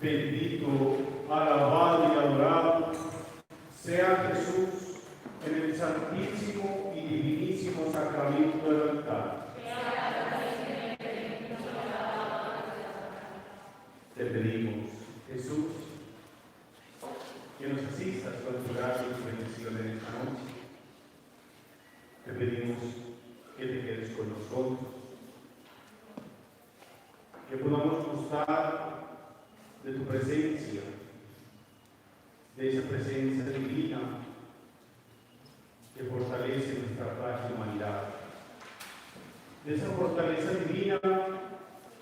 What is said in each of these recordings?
Bendito, alabado y adorado sea Jesús en el santísimo y divinísimo sacramento del altar. Te pedimos, Jesús, que nos asistas con tu gracia y tu bendición en esta noche. Te pedimos que te quedes con nosotros, que podamos gustar de tu presencia, de esa presencia divina que fortalece nuestra frágil humanidad, de esa fortaleza divina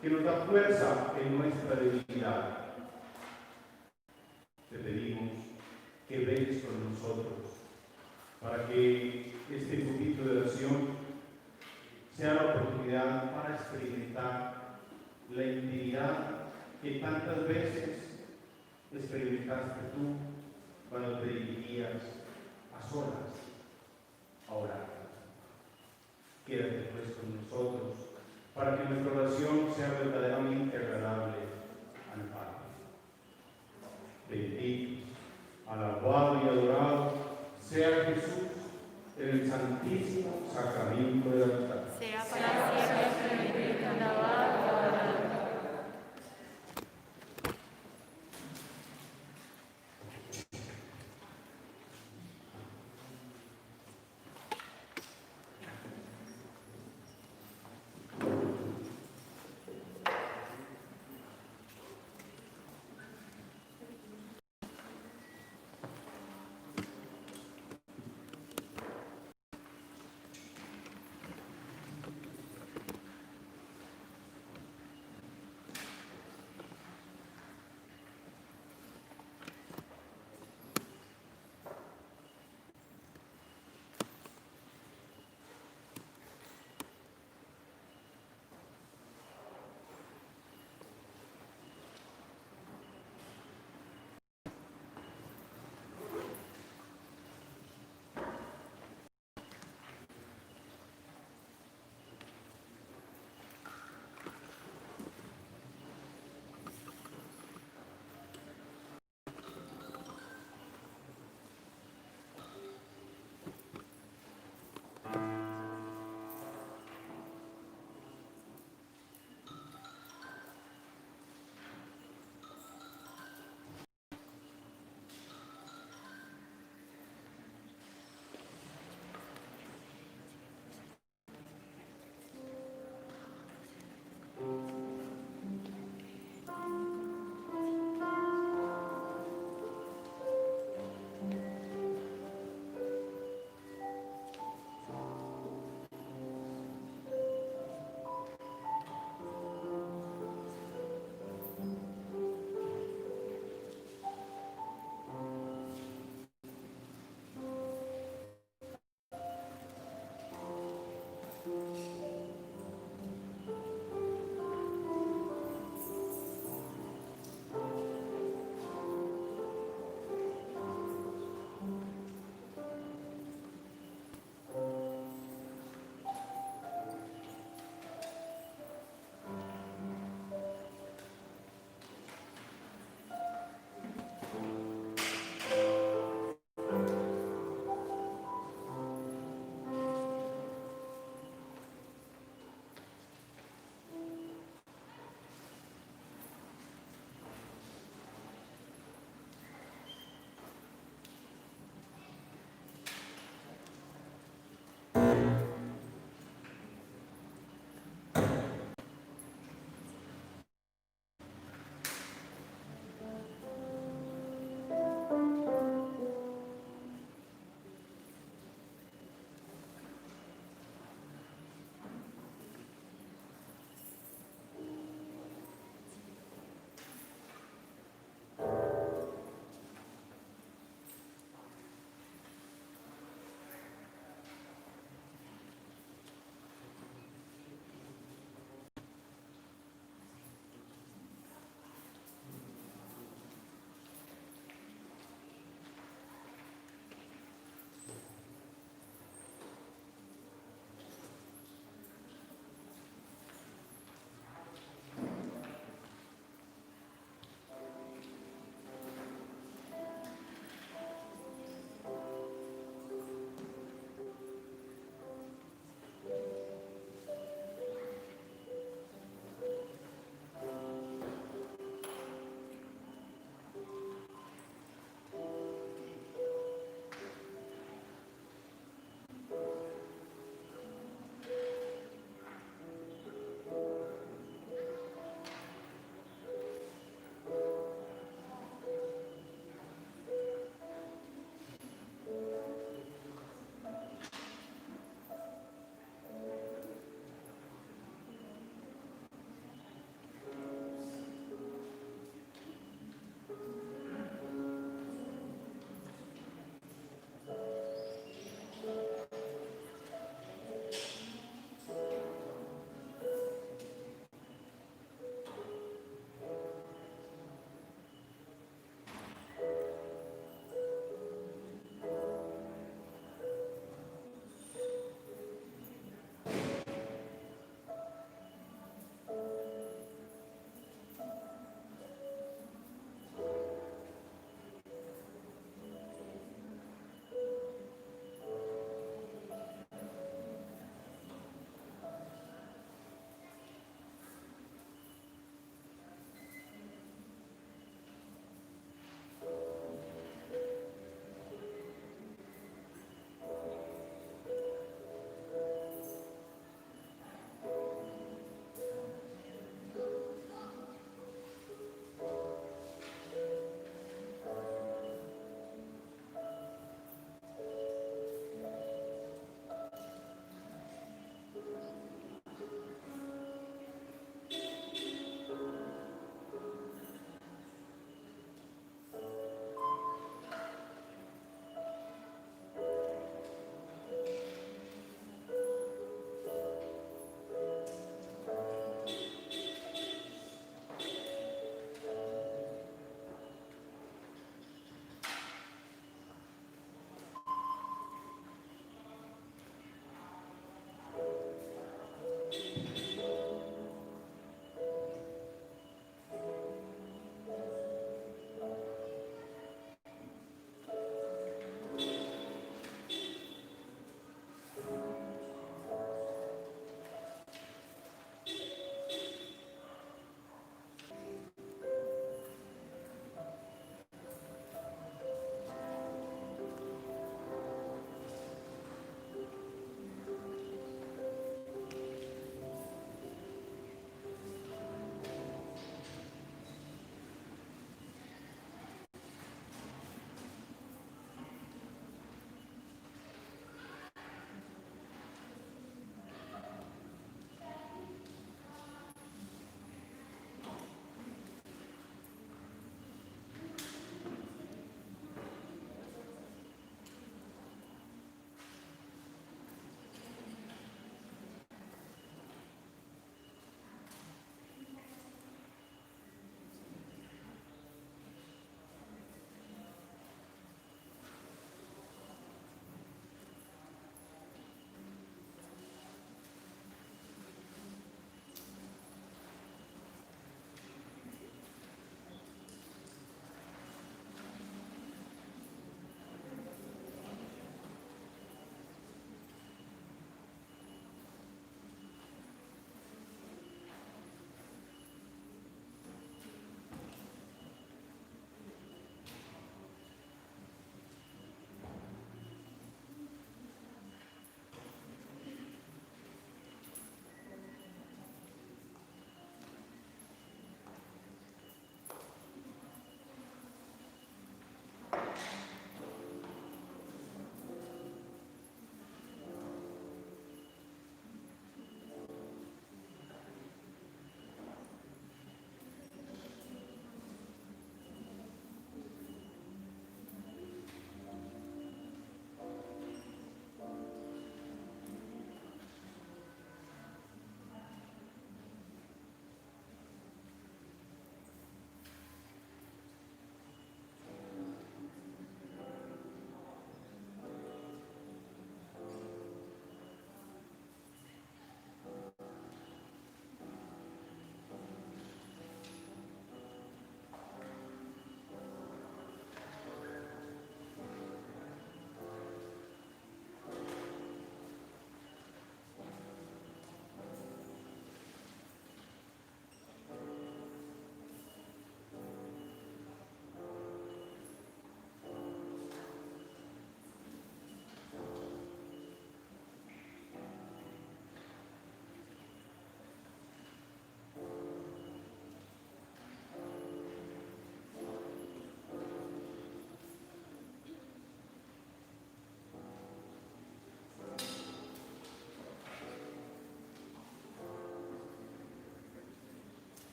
que nos da fuerza en nuestra debilidad. Te pedimos que vengas con nosotros para que este grupito de oración sea la oportunidad para experimentar la intimidad que tantas veces experimentaste tú cuando te dirigías a solas a orar. Quédate pues con nosotros para que nuestra oración sea verdaderamente agradable al Padre. Bendito, alabado y adorado sea Jesús en el santísimo sacramento del altar. Sea para siempre bendito, alabado y adorado.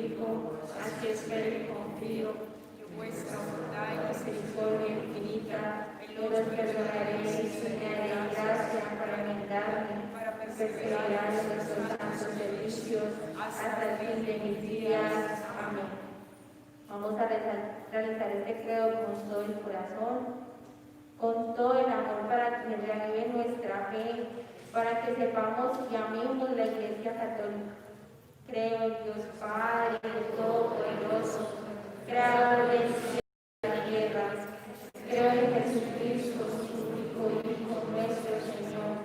Hijo, así espero y confío, que vuestra bondad y misericordia infinita los perdonaréis y soñaré gracia para enmendarme, para perseverar en nuestros santos servicios hasta el fin de mis días. Amén. Vamos a realizar este credo con todo el corazón, con todo el amor para que reavive nuestra fe, para que sepamos y amemos la Iglesia Católica. Creo en Dios Padre Todopoderoso, Creador del cielo y de la tierra. Creo en Jesucristo, su único Hijo, nuestro Señor,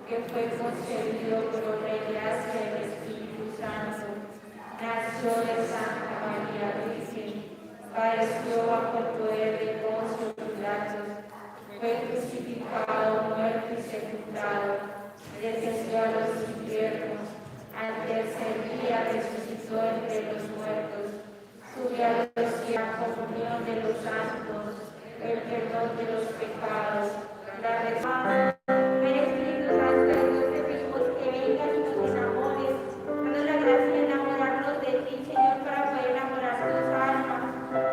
que fue concebido por obra y gracia del Espíritu Santo. Nació de Santa María Virgen, padeció bajo el poder de Poncio Pilato, fue crucificado, muerto y sepultado, descendió a los infiernos, al tercer día resucitó entre los muertos, subió a los cielos, la comunión de los santos, el perdón de los pecados, la resurrección. Espíritu Santo de Dios, te pedimos que vengas y nos enamores, danos la gracia de enamorarnos de ti, Señor, para poder enamorar tus almas,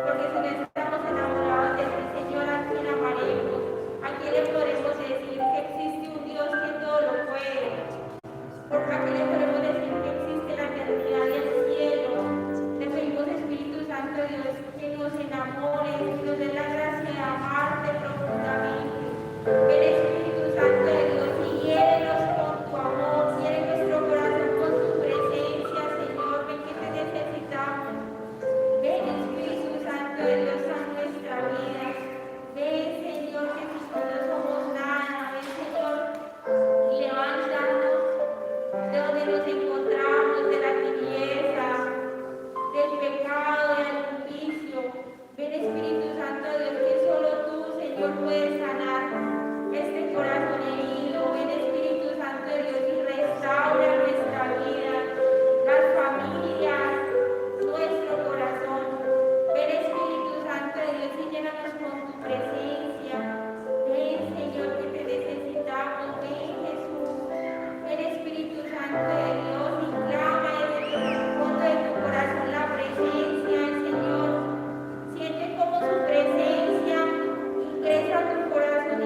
porque si no estamos enamorados de ti, Señor, ¿a quién amaremos? ¿A quién le podremos decir que existe un Dios que todo lo puede? ¿Por qué le podemos decir que existe la eternidad y el cielo? Te pedimos, Espíritu Santo de Dios, que nos enamores, que nos dé la gracia de amarte profundamente. Ven, Espíritu Santo de Dios, y hiérenos con tu amor, hiere nuestro corazón con tu presencia, Señor. Ven que te necesitamos. Ven, Espíritu Santo de Dios, a nuestra vida. Ven, Señor, que nosotros no somos nada. Ven, Señor, levántanos de donde nos encontramos, de la tibieza, del pecado, del vicio. Ven, Espíritu Santo de Dios, que solo tú, Señor, puedes sanar este corazón herido. Ven, Espíritu Santo de Dios, y restaura nuestra vida, las familias, nuestro corazón. Ven, Espíritu Santo de Dios, y llénanos con tu presencia. Ven, Señor, que te necesitamos. Ven, Jesús. Ven, Espíritu Santo de Dios, y clama desde el fondo de tu corazón la presencia del Señor. Siente como su presencia ingresa a tu corazón y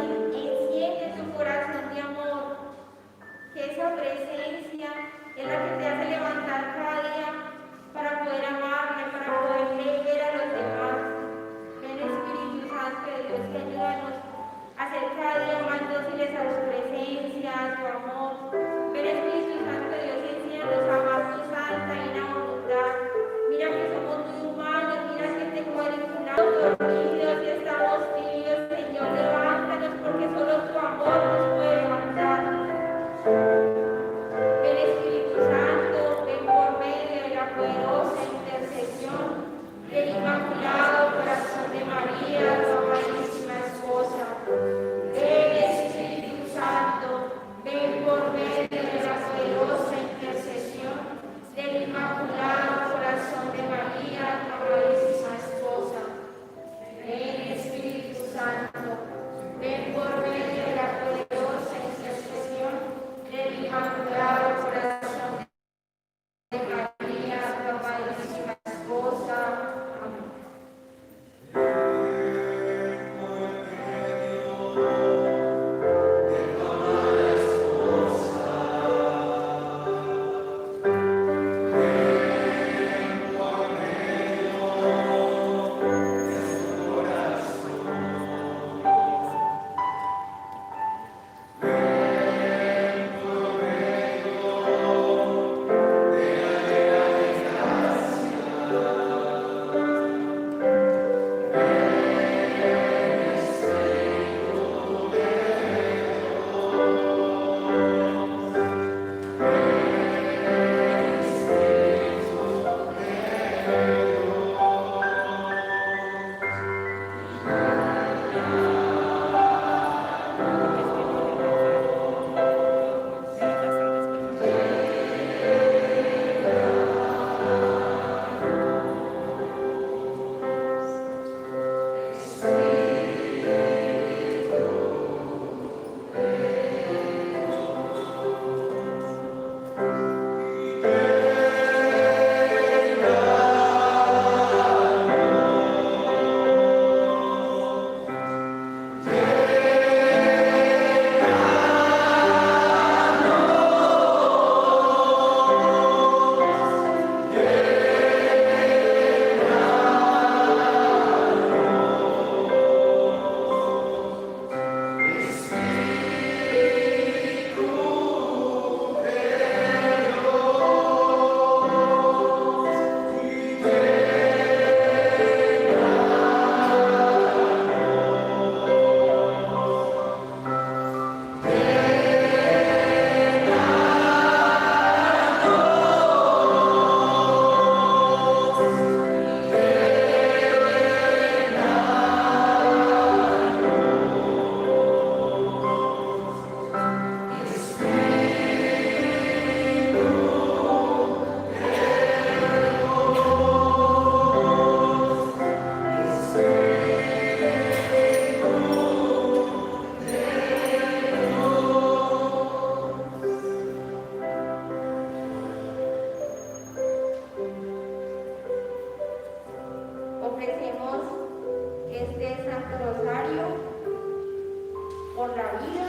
vida,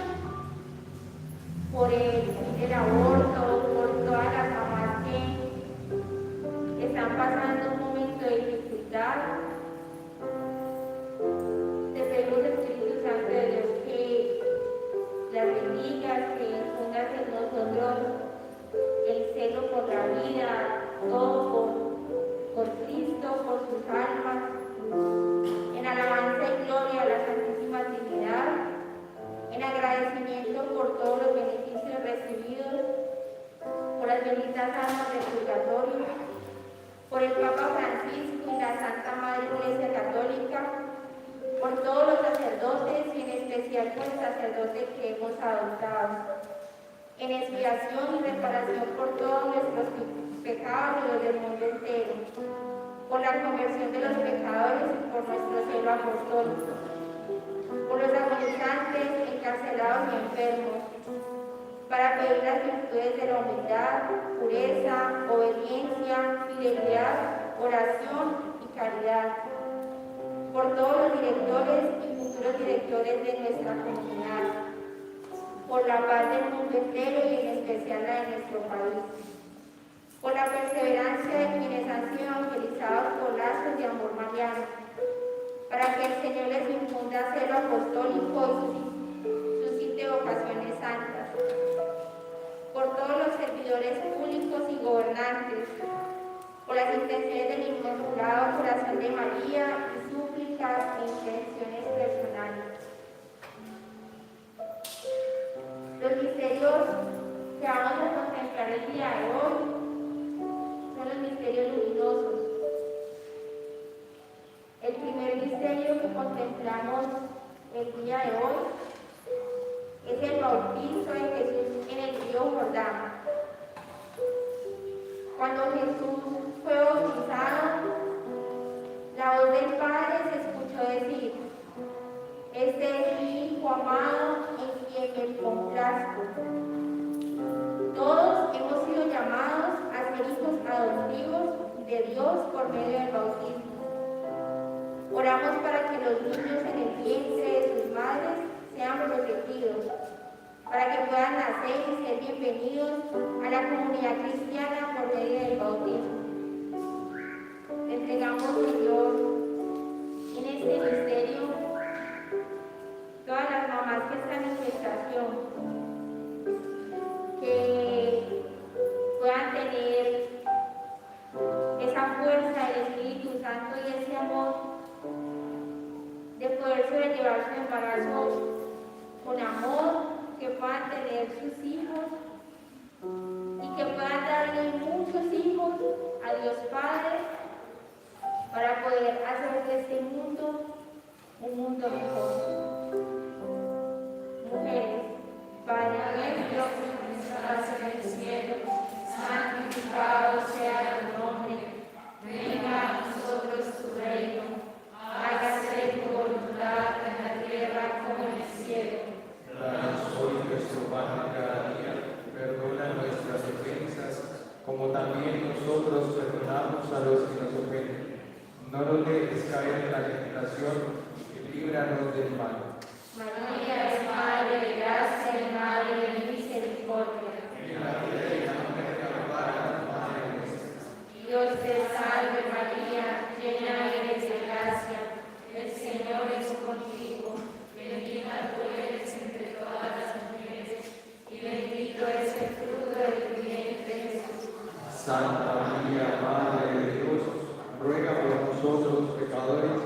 por el fin del aborto, por todas las mamás que están pasando un momento de dificultad. Te pedimos, Espíritu Santo de Dios, que las bendigas, que infundas en nosotros el celo por la vida, todo por Cristo, por sus almas, en alabanza y gloria a la Santísima Trinidad, en agradecimiento por todos los beneficios recibidos, por las benditas almas del purgatorio, por el Papa Francisco y la Santa Madre Iglesia Católica, por todos los sacerdotes y en especial por el sacerdote que hemos adoptado, en expiación y reparación por todos nuestros pecados y los del mundo entero, por la conversión de los pecadores y por nuestro celo apostólico, por los agonizantes, encarcelados y enfermos, para pedir las virtudes de la humildad, pureza, obediencia, fidelidad, oración y caridad, por todos los directores y futuros directores de nuestra comunidad, por la paz del mundo entero y en especial la de nuestro país, por la perseverancia de quienes han sido evangelizados por lazos de amor mariano, para que el Señor les infunda celo apostólico y suscite vocaciones santas, por todos los servidores públicos y gobernantes, por las intenciones del Inmaculado Corazón de María y súplicas e intenciones personales. Los misterios que vamos a contemplar el día de hoy son los misterios luminosos. El primer misterio que contemplamos el día de hoy es el bautizo de Jesús en el río Jordán. Cuando Jesús fue bautizado, la voz del Padre se escuchó decir: "Este es mi Hijo amado en quien me complazco". Todos hemos sido llamados a ser hijos adoptivos de Dios por medio del bautismo. Oramos para que los niños en el vientre de sus madres sean protegidos, para que puedan nacer y ser bienvenidos a la comunidad cristiana por medio del bautismo. Le entregamos, Señor, en este misterio todas las mamás que están en gestación, que puedan tener esa fuerza del Espíritu Santo y ese amor de poder sobrellevar su embarazo con amor, que puedan tener sus hijos y que puedan darle muchos hijos a Dios Padre para poder hacer de este mundo un mundo mejor. Mujeres, Padre nuestro que estás en el cielo, santificado sea tu nombre, venga a nosotros tu reino, hágase tu voluntad en la tierra como en el cielo. Danos hoy nuestro pan cada día, perdona nuestras ofensas, como también nosotros perdonamos a los que nos ofenden. No nos dejes caer en la tentación, y líbranos del mal. María es Madre de gracia y Madre de misericordia. En la vida y la muerte, ampara, Madre nuestra. Dios te salve María, llena eres de gracia, el Señor es contigo, bendita tú eres entre todas las mujeres, y bendito es el fruto de tu vientre Jesús. Santa María, Madre de Dios, ruega por nosotros pecadores,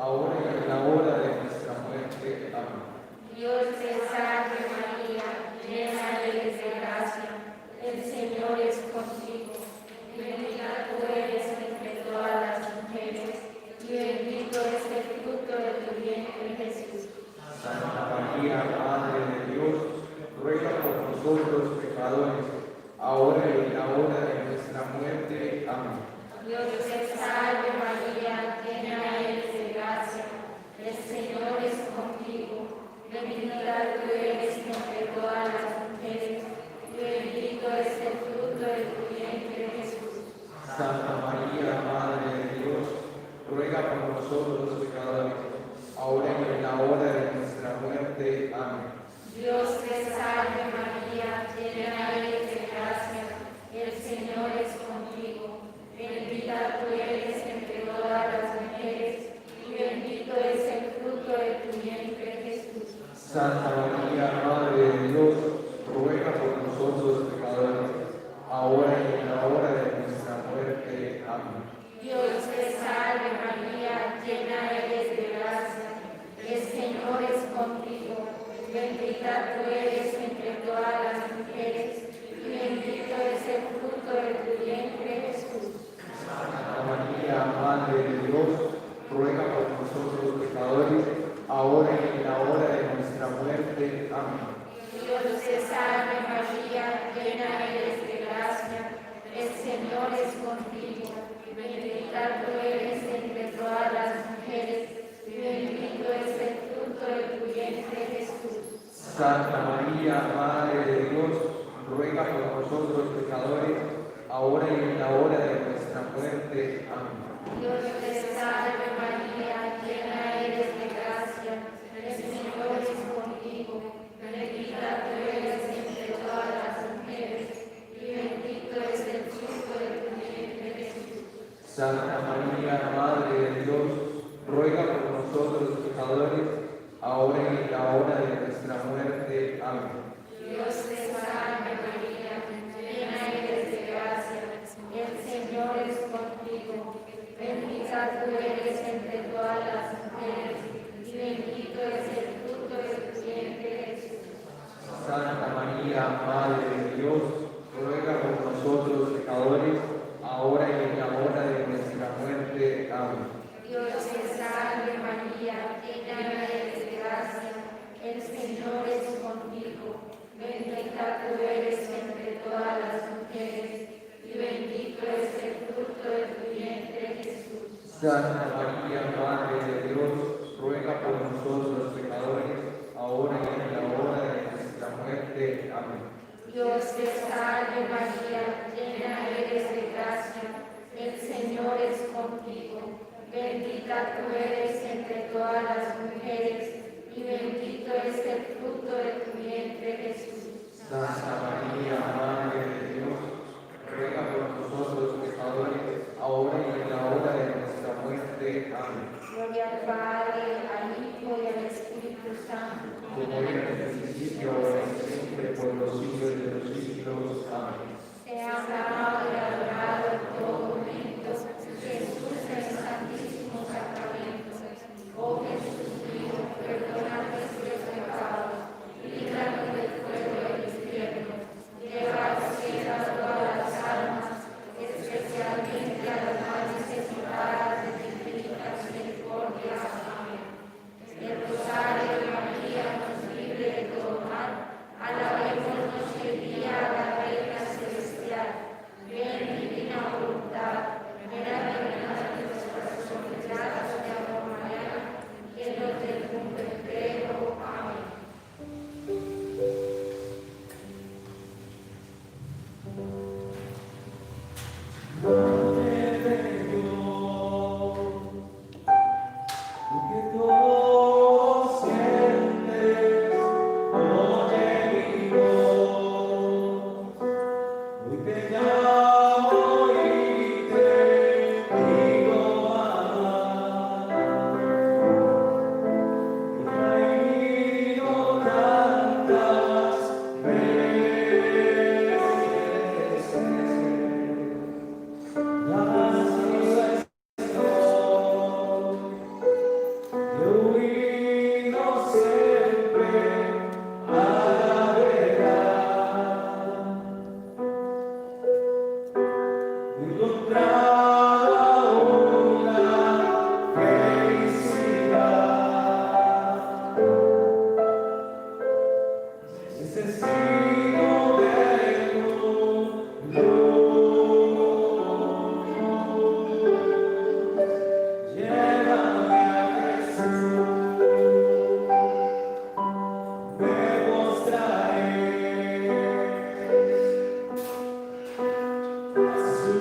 ahora y en la hora de nuestra muerte. Amén. Dios te salve María, llena eres de gracia, el Señor es contigo, bendita tú eres entre todas las mujeres, y bendito es el fruto de tu vientre Jesús. Santa María, Madre de Dios, ruega por nosotros pecadores, ahora y en la hora de nuestra muerte. Amén. Dios te salve María, llena eres de gracia, el Señor es contigo, bendita tú eres entre todas las mujeres, y bendito es el fruto de tu vientre Jesús. Santa María, Madre de Dios, ruega por nosotros pecadores, ahora y en la hora de nuestra muerte. Amén. Amén. Dios te salve María, llena eres de gracia, el Señor es contigo, bendita tú eres entre todas las mujeres, y bendito es el fruto de tu vientre Jesús. Santa María, Madre de Dios, ruega por nosotros pecadores, ahora y en la hora de nuestra muerte. Amén. Dios te salve María, llena eres de gracia, el Señor es contigo, bendita tú eres entre todas las mujeres, y bendito es el fruto de tu vientre Jesús. Santa María, Madre de Dios, ruega por nosotros pecadores, ahora y en la hora de nuestra muerte. Amén. Dios te salve María, llena eres de gracia, el Señor es contigo, bendita tú eres entre todas las mujeres, y bendito es el fruto de tu vientre Jesús. Santa María, Madre de Dios, ruega por nosotros pecadores, ahora y en la hora de nuestra muerte. Amén. Dios te salve María, llena eres de gracia, el Señor es contigo, bendita tú eres entre todas las mujeres, y bendito es el fruto de tu vientre Jesús. Santa María, Madre de Dios, ruega por nosotros pecadores, ahora y en la hora de nuestra muerte. Amén. Dios te salve María, llena eres de gracia, el Señor es contigo, bendita tú eres entre todas las mujeres, y bendito es el fruto de tu vientre Jesús. Santa María, Madre de Dios, ruega por nosotros pecadores, ahora y en la hora de nuestra muerte. Amén. Dios te salve María, llena eres de gracia, el Señor es contigo, bendita tú eres entre todas las mujeres, y bendito es el fruto de tu vientre Jesús. Santa María, Madre de Dios, ruega por nosotros pecadores, ahora y en la hora de nuestra muerte. Amén. Gloria al Padre, al Hijo y al Espíritu Santo. Como era en el principio, ahora y siempre, por los siglos de los siglos. Amén. Sea amado y adorado en todo momento, Jesús en el Santísimo Sacramento. Oh Jesús mío, perdona nuestros pecados, líbranos del fuego del infierno, lleva al cielo a todas las almas, especialmente a las más necesitadas de tu infinita misericordia. Amén. El rosario de María nos libre de todo mal. Alabémonos el día a la Reina Celestial. Ven, divina voluntad, ven a reinar en nuestros corazones gratos de amor mañana, llenos del mundo entero. Amén. Su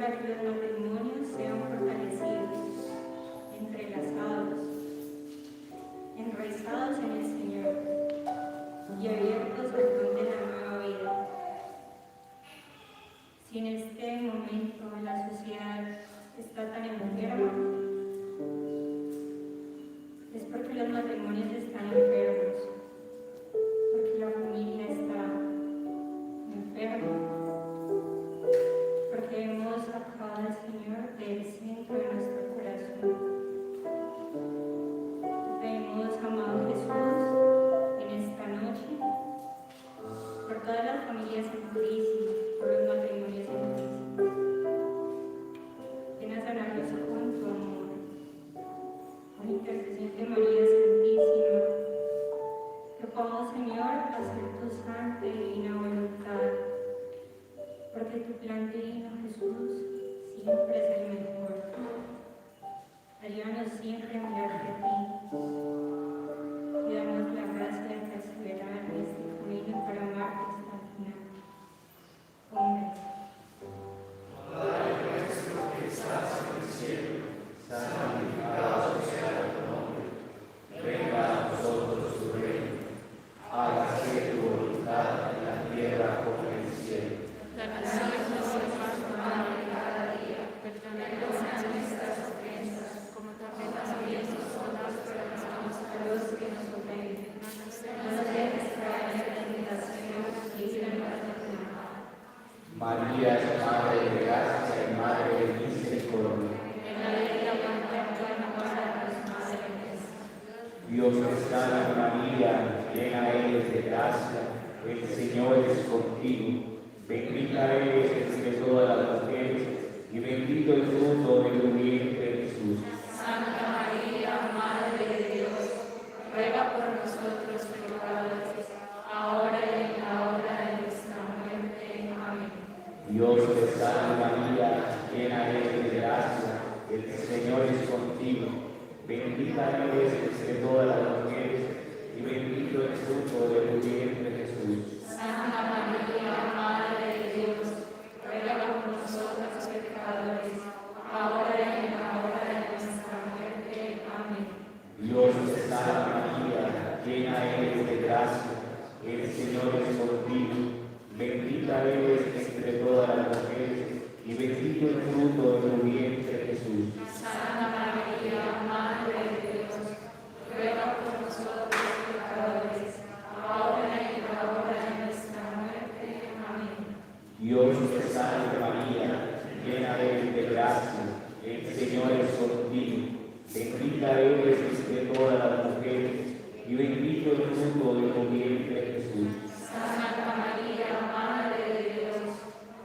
para que los matrimonios sean fortalecidos, entrelazados, enraizados en el Señor y abiertos al don de la nueva vida. Si en este momento la sociedad está tan enferma, es porque los matrimonios están enfermos, porque la familia está enferma, porque hemos sacado al Señor del centro de nuestro corazón. Te hemos amado, Jesús, en esta noche, por todas las familias en crisis, por los matrimonios en crisis. Ven a sanarlos con tu amor. Por intercesión de María Santísima, que podamos, Señor, hacer tu santa y divina voluntad, porque tu plan divino, Jesús, siempre es el mejor. Ayúdanos siempre a mirarte a ti y danos la gracia de perseverar en este camino para amarte hasta el final. Hombre. Padre nuestro que estás en el cielo, santificado sea tu nombre. Venga a nosotros tu reino. Hágase tu voluntad en la tierra como en el cielo. Danos hoy nuestro pan normal de cada día. Perdónanos nuestras ofensas, como también nosotros perdonamos a los que nos ofenden. No nos dejes caer en la tentación y líbranos del mal. María es Madre de gracia y Madre de misericordia. En la ley la pantalla para los más débiles. Dios te salve María, llena eres de gracia, el Señor es contigo. Bendita eres entre todas las mujeres y bendito el fruto de tu vientre Jesús. Santa María, Madre de Dios, ruega por nosotros pecadores, ahora y en la hora de nuestra muerte. Amén. Dios te salve María, llena eres de gracia, el Señor es contigo. Bendita eres entre todas las mujeres y bendito el fruto de tu vientre Jesús. Santa María, Madre de Dios, ruega por nosotros pecadores, ahora y en la hora de nuestra muerte. Amén. Dios te salve María, llena eres de gracia, el Señor es contigo. Bendita eres entre todas las mujeres y bendito el fruto de tu vientre Jesús. Santa María, Madre de Dios, ruega por nosotros pecadores, ahora y en la hora de nuestra muerte. Amén. Dios te salve María, llena eres de gracia, el Señor es contigo. Bendita eres entre todas las mujeres y bendito el fruto de tu vientre Jesús. Santa María, Madre de Dios,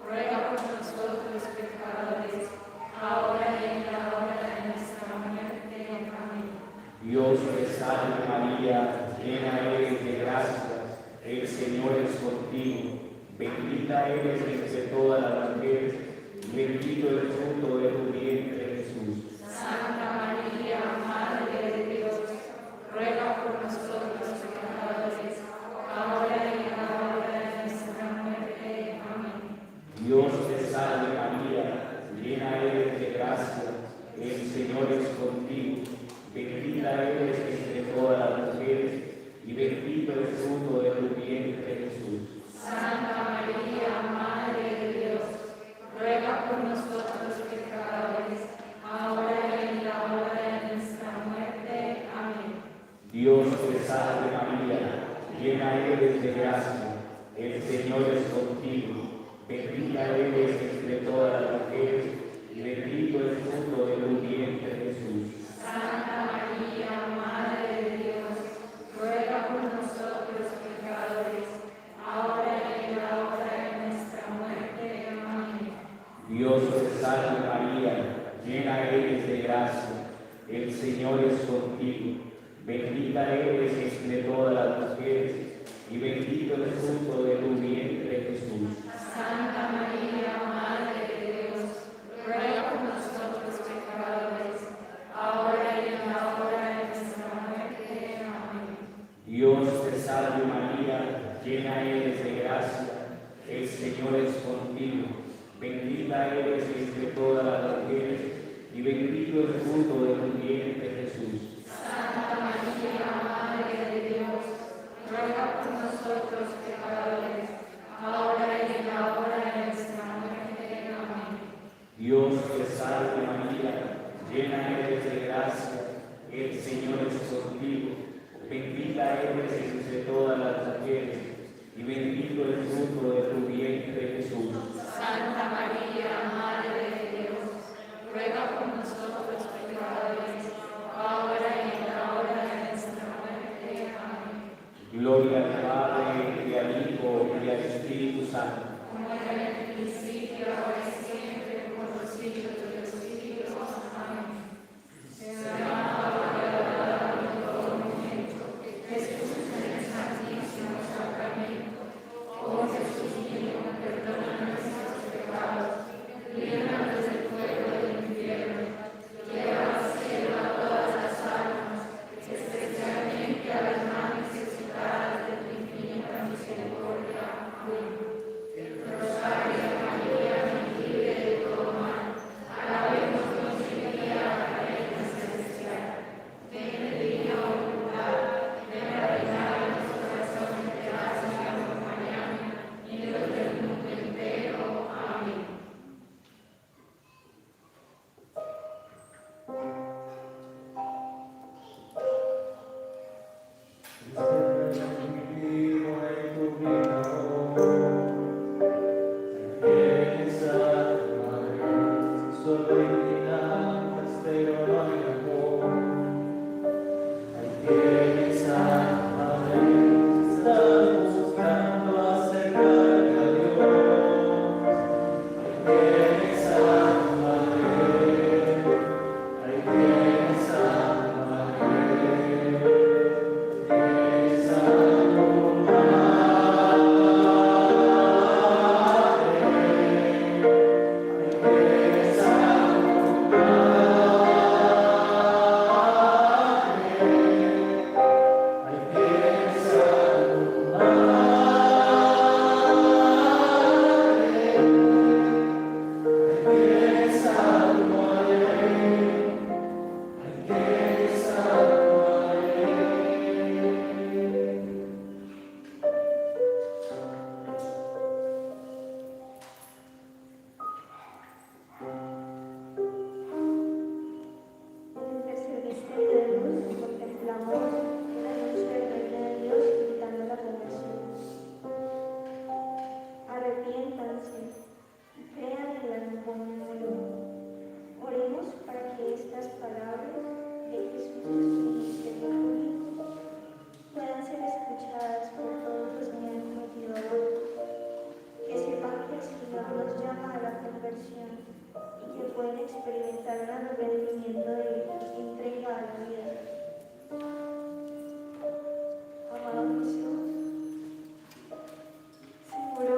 ruega por nosotros pecadores, ahora y en la hora de nuestra muerte. Amén. Dios te salve María, llena eres de gracia, el Señor es contigo. Bendita eres entre todas las mujeres y bendito el fruto de tu vientre Jesús. Santa María, Madre de Dios, ruega por nosotros pecadores, ahora y en la hora de nuestra muerte. Amén. Dios te salve María, llena eres de gracia, el Señor es contigo. Bendita eres entre todas las mujeres y bendito el fruto de tu vientre Jesús. Santa María, Madre de Dios, ruega por nosotros pecadores, ahora y en la hora de nuestra muerte. Amén. Dios te salve María, llena eres de gracia, el Señor es contigo. Bendita eres entre todas las mujeres y bendito el fruto de tu vientre Jesús. Santa María, Madre de Dios, ruega por nosotros pecadores, ahora y en la hora de nuestra muerte. Amén. Dios te salve María, llena eres de gracia, el Señor es contigo. Bendita eres entre todas las mujeres y bendito el fruto de tu vientre Jesús. Santa María, Madre de Dios, ruega por nosotros pecadores, ahora y en la hora de nuestra muerte. Amén. Dios te salve María, llena eres de gracia, el Señor es contigo. Bendita bendita eres entre todas las mujeres, y bendito el fruto de tu vientre, Jesús. Santa María, Madre de Dios, ruega por nosotros pecadores, ahora y en la hora de nuestra muerte. Amén. Dios te salve María, llena eres de gracia, el Señor es contigo, bendita eres entre todas las mujeres, y bendito el fruto de tu vientre, Jesús. Santa María, Madre de Dios, ruega por nosotros pecadores, ahora y en la hora de nuestra muerte. Amén. Gloria al Padre, y al Hijo, y al Espíritu Santo. Como era en el principio, ahora y siempre, por los siglos de los siglos. Amén. Sea adorado en todo momento Jesús en el santísimo sacramento. Oh Jesús mío, perdona nuestros pecados, líbranos del fuego del infierno, lleva al cielo a todas las almas, especialmente a las más necesitadas de tu infinita misericordia. Amén. Rosario María, me libre de todo mal, alabemos Dios y María, la Reina Celestial. Ven de divina voluntad, ven a reinar en los corazones de las que nos acompañan y de los del mundo entero. Amén. En el tercer misterio de luz contemplamos la luz del reino de Dios invitando a la conversión. Arrepiéntanse y crean en la buena nueva. Oremos para que estas palabras de Jesús, nuestro ministerio público, puedan ser escuchadas por todos los que han cometido aborto, que sepan que el Señor nos llama a la conversión y que pueden experimentar el arrepentimiento de entrega a la vida. Amado Jesús, seguro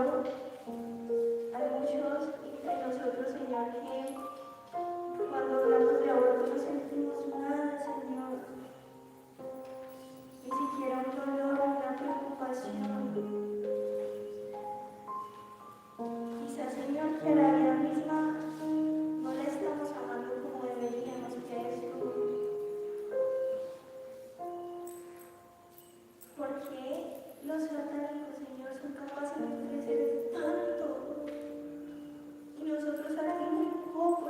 hay muchos entre nosotros, Señor, que cuando hablamos de aborto no sentimos nada, Señor, ni siquiera un dolor, una preocupación. Quizás, Señor, que la vida misma no la estamos amando como deberíamos, que es tú. ¿Por qué los satánicos, Señor, son capaces de crecer tanto? Y nosotros aquí muy poco,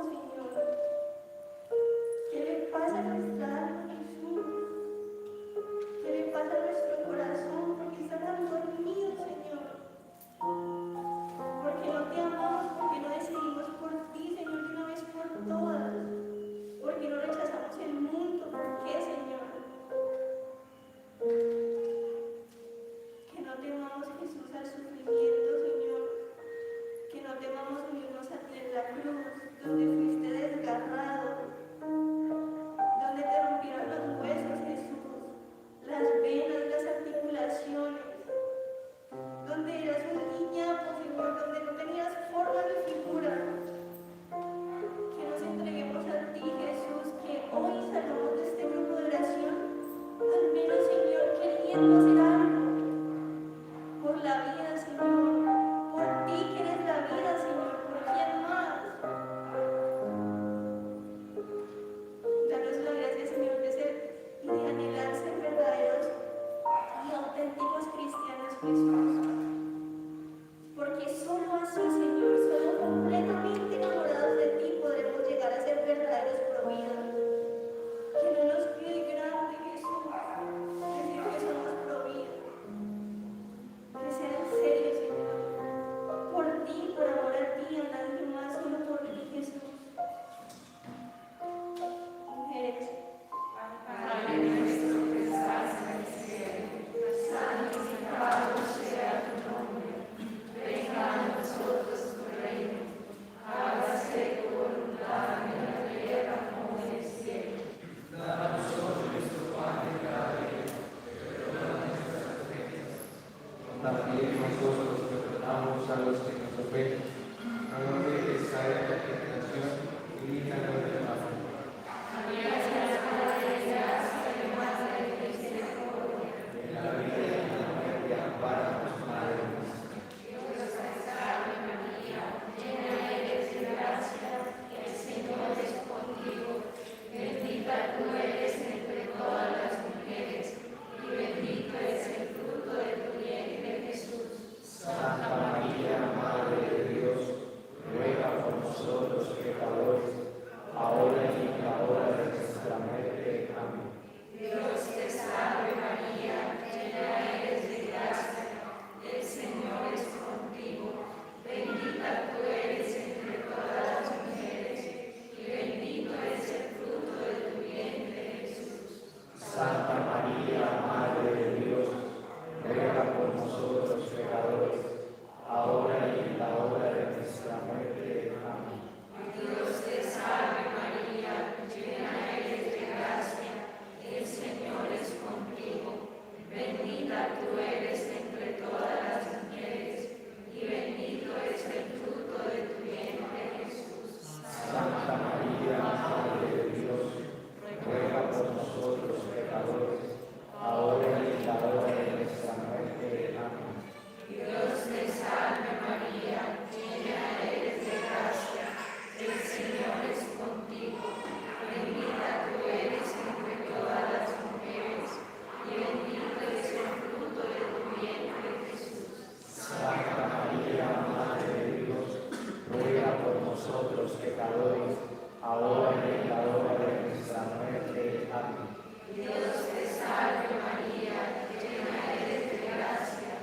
Dios te salve María, llena eres de gracia,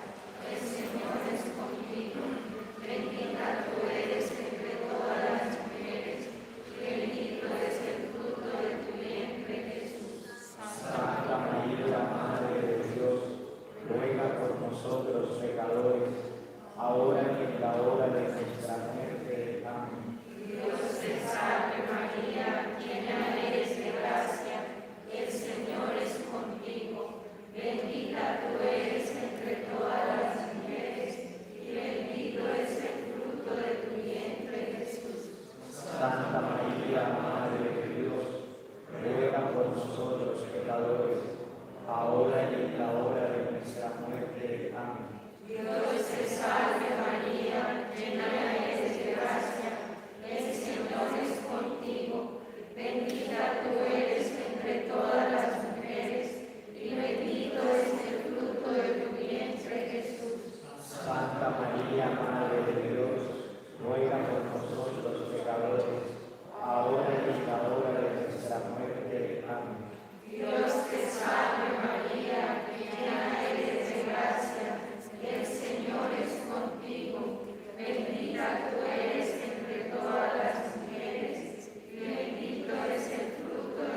el Señor es contigo, bendita tú eres entre todas las mujeres, y bendito es el fruto de tu vientre Jesús. Santa María, Madre de Dios, ruega por nosotros pecadores, ahora y en la hora de nuestra muerte. Amén. Dios te salve María, llena eres de gracia, el Señor es contigo, bendita tú eres entre todas las mujeres, y bendito es el fruto de tu vientre Jesús. Santa María, Madre de Dios, ruega por nosotros pecadores, ahora y en la hora de nuestra muerte. Amén. Dios te salve María, llena eres de gracia, el Señor es contigo, bendita tú eres entre todas las mujeres, y bendito es el fruto de tu vientre Jesús. Santa María, Madre de Dios, ruega por nosotros pecadores, ahora y en la hora de nuestra muerte. Amén. Dios te salve María, llena eres de gracia, el Señor es contigo, bendita tú eres entre todas las mujeres, y bendito es el fruto de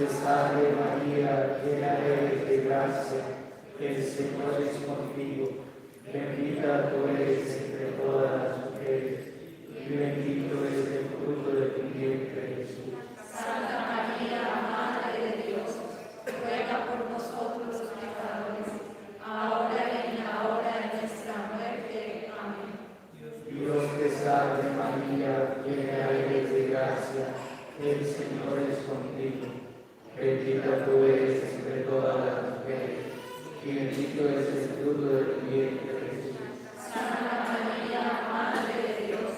te salve María, llena eres de gracia, el Señor es contigo. Bendita tú eres entre todas las mujeres, y bendito es el fruto de tu vientre, Jesús. Santa María, Madre de Dios, ruega por nosotros los pecadores, ahora y en la hora de nuestra muerte. Amén. Dios te salve María, llena eres de gracia, el Señor es contigo. Bendita tú eres entre todas las mujeres, y bendito es el fruto de tu vientre, Jesús. Santa María, Madre de Dios,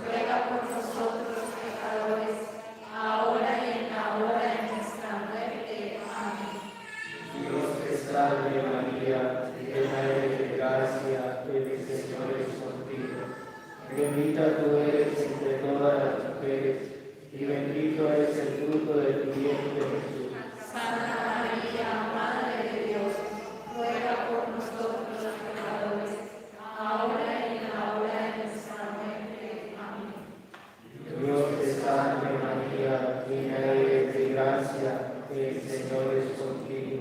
ruega por nosotros los pecadores, ahora y en la hora de nuestra muerte. Amén. Dios te salve María, llena eres de gracia, el Señor es contigo. Bendita tú eres entre todas las mujeres, y bendito es el fruto de tu vientre, Jesús. Santa María, Madre de Dios, ruega por nosotros los pecadores, ahora y en la hora de nuestra muerte. Amén. Dios te salve María, llena eres de gracia, el Señor es contigo.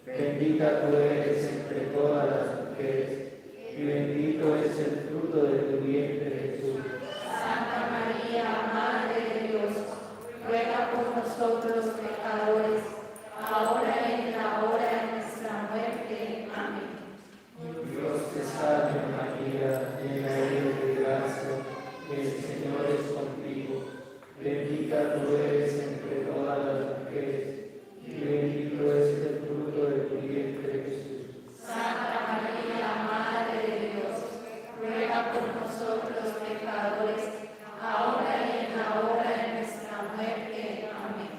Bendita tú eres entre todas las mujeres, y bendito es el fruto de tu vientre, Jesús. Santa María, Madre de Dios, ruega por nosotros los pecadores, ahora y en la hora de nuestra muerte. Amén. Dios te salve María, llena eres de gracia, el Señor es contigo. Bendita tú eres entre todas las mujeres, y bendito es el fruto de tu vientre, Jesús. Santa María, Madre de Dios, ruega por nosotros los pecadores, ahora y en la hora de nuestra muerte. Amén.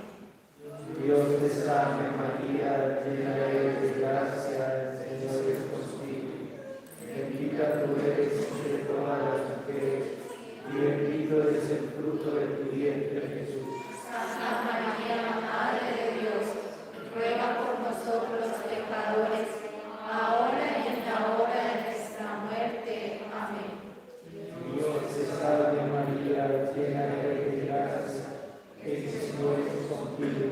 Dios te salve María, llena eres de gracia, el Señor es contigo. Bendita tú eres entre todas las mujeres, y bendito es el fruto de tu vientre, Jesús. Santa María, Madre de Dios, ruega por nosotros los pecadores, ahora y en la hora de nuestra muerte. Amén. Dios te salve María, llena eres de gracia, el Señor es contigo.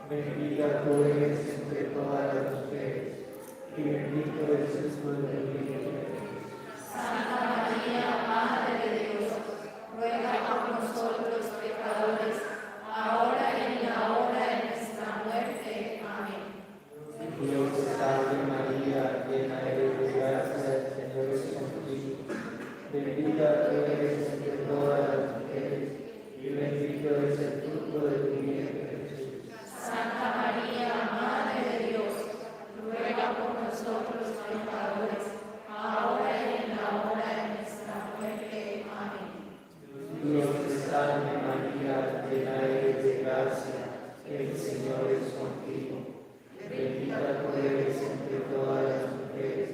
Bendita tú eres entre todas las mujeres, y bendito es el fruto de tu vientre, Jesús. Santa María, Madre de Dios, ruega por nosotros los pecadores, ahora y en la hora de nuestra muerte. Amén. Dios te salve María, llena eres de gracia, el Señor es contigo. Bendita tú eres entre todas las mujeres, y bendito es el fruto de tu vientre, Jesús. Santa María, Madre de Dios, ruega por nosotros los pecadores, ahora y en la hora de nuestra muerte. Amén. Dios te salve María, llena eres de gracia, el Señor es contigo. Bendita tú eres entre todas las mujeres,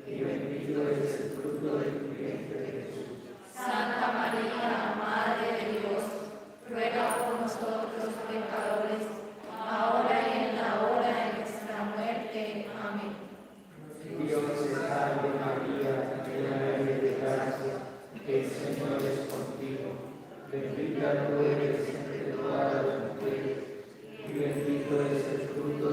y bendito es el fruto de tu vientre, Jesús. Santa María, Madre de Dios, ruega por nosotros los pecadores, ahora y en la hora de nuestra muerte. Amén. Dios te salve María, llena eres de gracia, el Señor es contigo. Bendita tú eres entre todas las mujeres, y bendito es el fruto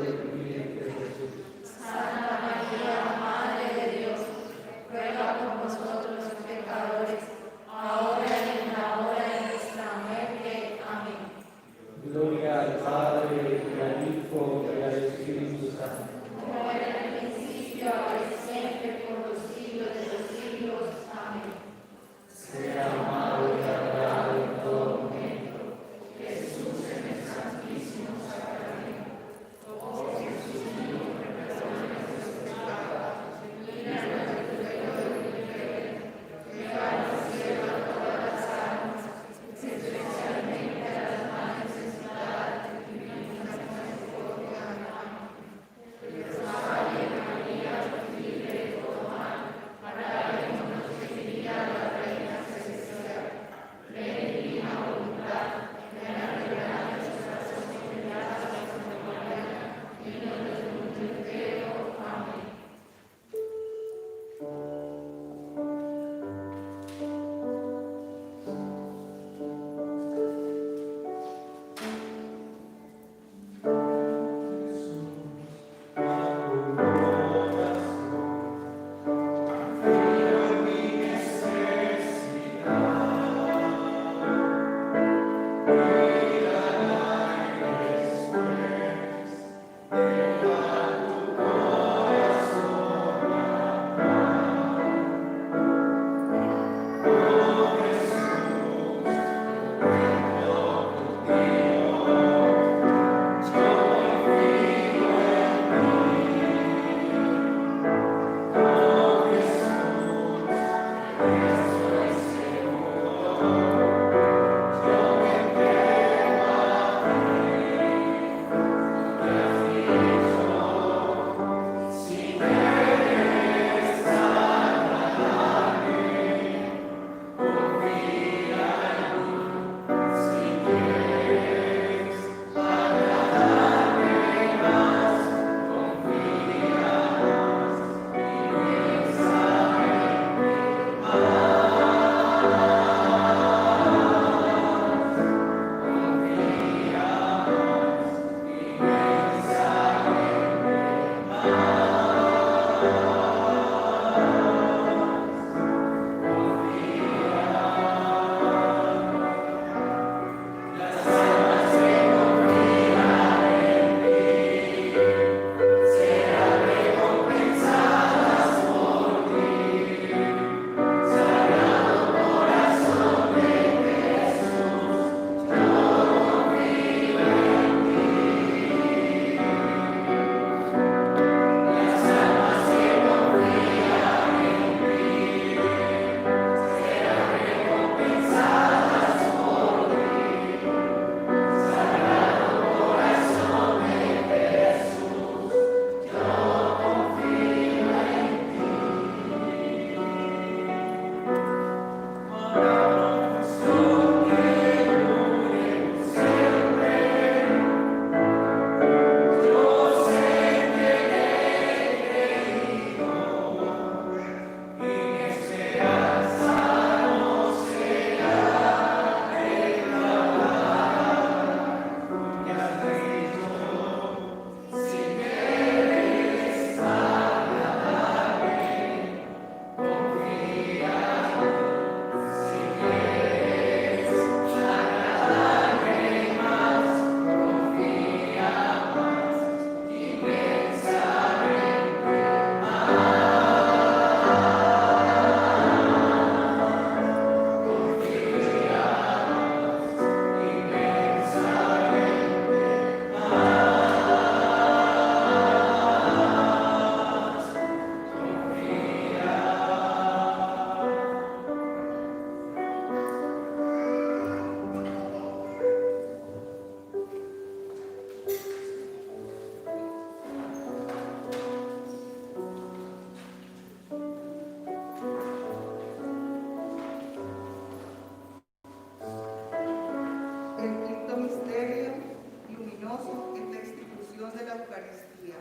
luminoso en la institución de la Eucaristía.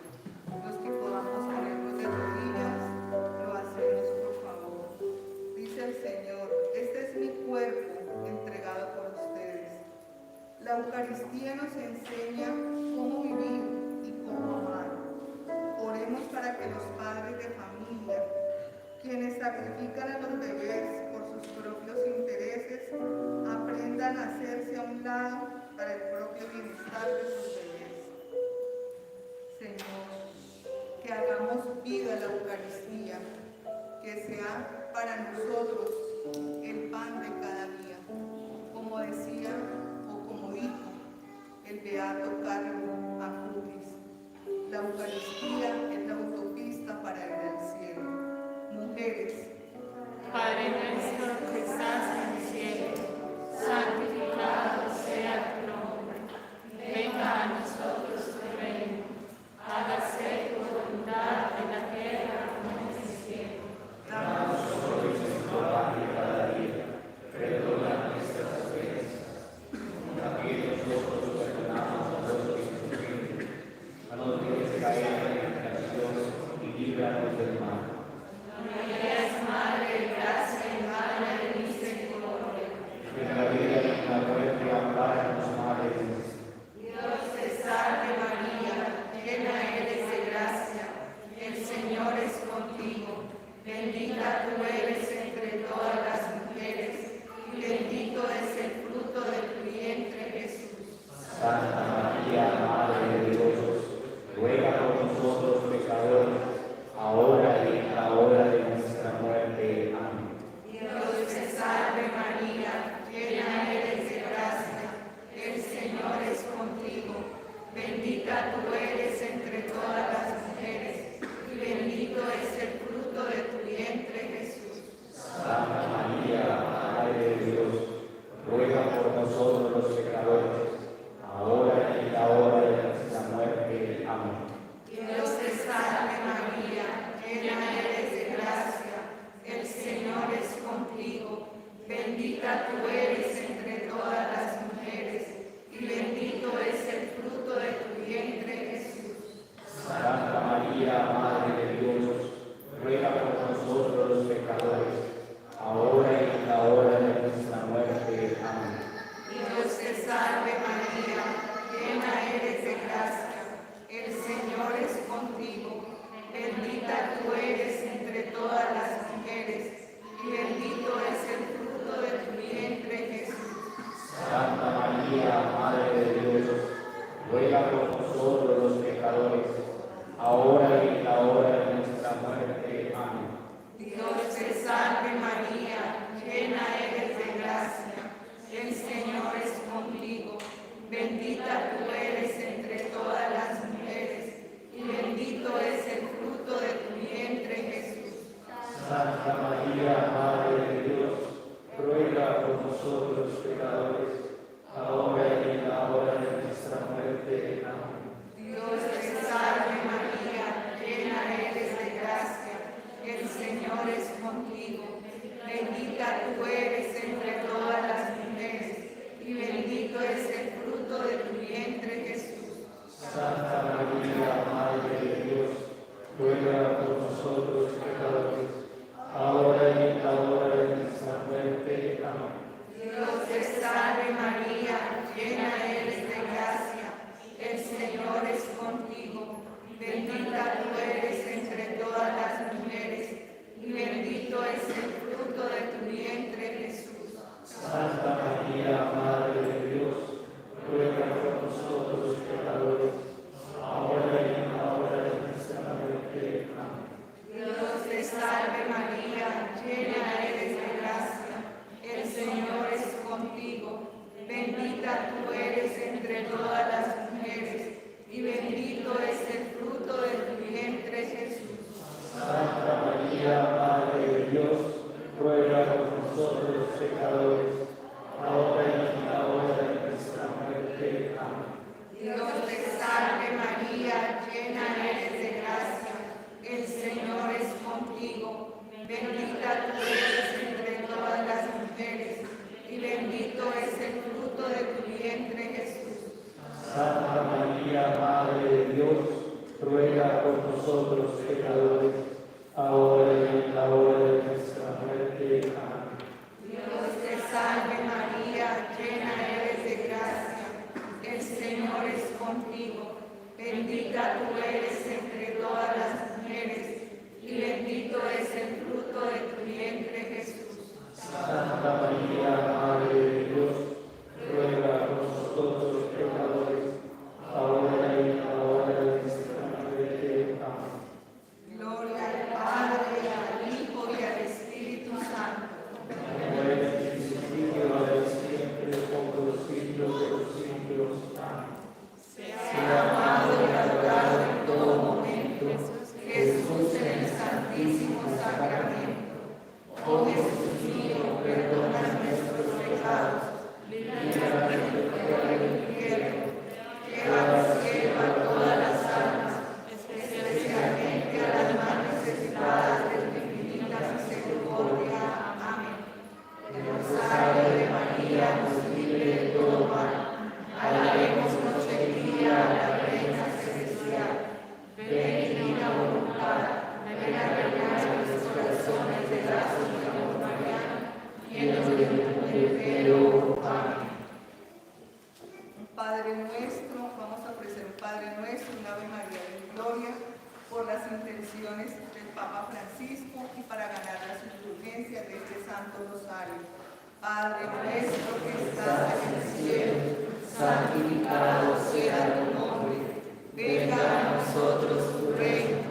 Los que podamos ponernos de rodillas, lo hacemos, por favor. Dice el Señor: este es mi cuerpo entregado por ustedes. La Eucaristía nos enseña cómo vivir y cómo amar. Oremos para que los padres de familia, quienes sacrifican a los bebés por sus propios intereses, aprendan a hacerse a un lado para el propio bienestar de sus bebés. Señor, que hagamos vida la Eucaristía, que sea para nosotros el pan de cada día, como decía o como dijo el beato Carlo Acutis: la Eucaristía es la autopista para ir al cielo. Mujeres, Padre nuestro que estás en el cielo, santificado sea tu nombre. Venga a nosotros tu reino. Hágase tu voluntad en la tierra como en el cielo. Danos hoy nuestro pan de cada día. Perdona nuestras ofensas, como también nosotros perdonamos a los que nos ofenden. No nos dejes caer en la tentación y líbranos del mal. María es Madre de gracia y Madre de misericordia. En la vida y en la muerte, ampáranos, Madre nuestra. Dios te salve María, llena eres de gracia, el Señor es contigo. Bendita tú eres entre todas las mujeres, y bendito es el fruto de tu vientre, Jesús. Santa María, Madre de Dios, ruega por nosotros pecadores, ahora y en la hora de nuestra muerte. Amén. Dios te salve María, llena eres de gracia, el Señor es contigo. Bendita tú eres entre todas las mujeres, y bendito es el fruto de tu vientre, Jesús. Santa María, Madre de Dios, ruega por nosotros los pecadores, ahora y en la hora de nuestra muerte. Amén. Dios te salve María, llena eres de gracia, el Señor es contigo. Bendita tú eres entre todas las mujeres, y bendito es el fruto de tu vientre, Jesús. Santa María, Madre de Dios, ruega por nosotros los pecadores, ahora y en la hora de nuestra muerte. Amén. Dios te salve María, llena eres de gracia, el Señor es contigo. Bendita tú eres entre todas las mujeres, y bendito es el fruto de tu vientre, Jesús. Santa María, Madre de Dios, ruega por nosotros los pecadores, ahora y en la hora de nuestra muerte. Amén. Dios te salve María, llena eres de gracia, el Señor es contigo. Bendita tú eres entre todas las mujeres, y bendito es el fruto de tu vientre, Jesús. Santa María, Madre de Dios, ruega por nosotros los pecadores, ahora y en la hora de nuestra muerte. Amén. Dios te salve María, llena eres de gracia, el Señor es contigo. Bendita tú eres entre todas las mujeres, y bendito es el fruto de tu vientre, Jesús. Santa María, Madre de Dios, ruega por nosotros los pecadores, ahora y en la hora de nuestra muerte. Amén. Dios te salve María, llena eres de gracia, el Señor es contigo. Bendita tú eres entre todas las mujeres, y bendito es el fruto de tu vientre, Jesús. Santa María, Madre de Dios, ruega por nosotros los pecadores, ahora y en la hora de nuestra muerte. Amén. Dios te salve María, llena eres de gracia, el Señor es contigo. Bendita tú eres entre todas las mujeres, y bendito es el fruto de tu vientre, Jesús. Santa María, Madre de Dios, ruega por nosotros los pecadores, ahora y en la hora de nuestra muerte. Amén. Dios te salve María, llena eres de gracia, el Señor es contigo. Bendita tú eres entre todas las mujeres, y bendito es el fruto de tu vientre, Jesús. Santa María, nosotros pecadores, ahora y en la hora de nuestra muerte. Amén. Dios te salve María, llena eres de gracia, el Señor es contigo, bendita tú eres entre todas las mujeres, y bendito es el fruto de tu vientre Jesús. Santa María, Madre de Dios, ruega por nosotros los pecadores, ahora y en la hora de nuestra muerte. Amén. Gloria al Padre, al Hijo y al Espíritu Santo. Como era en el principio, ahora y siempre, por los siglos de los siglos. Amén. Sea amado y adorado en todo momento Jesús en el Santísimo Sacramento. Oh Jesús mío, perdona nuestros pecados, líbranos del fuego del infierno, lleva al cielo a todas las almas, especialmente a las más necesitadas de tu infinita misericordia. Amén. El rosario de María nos libre de todo mal. Alabemos noche y día a la Reina Celestial. Ven divina voluntad, ven a reinar en los corazones de lazos de amor mariano, llenos del mundo entero. Amén. Padre nuestro, vamos a ofrecer un Padre nuestro, un Ave María de Gloria, por las intenciones del Papa Francisco y para ganar las indulgencias de este Santo Rosario. Padre nuestro que estás en el cielo, santificado sea tu nombre. Venga a nosotros tu reino,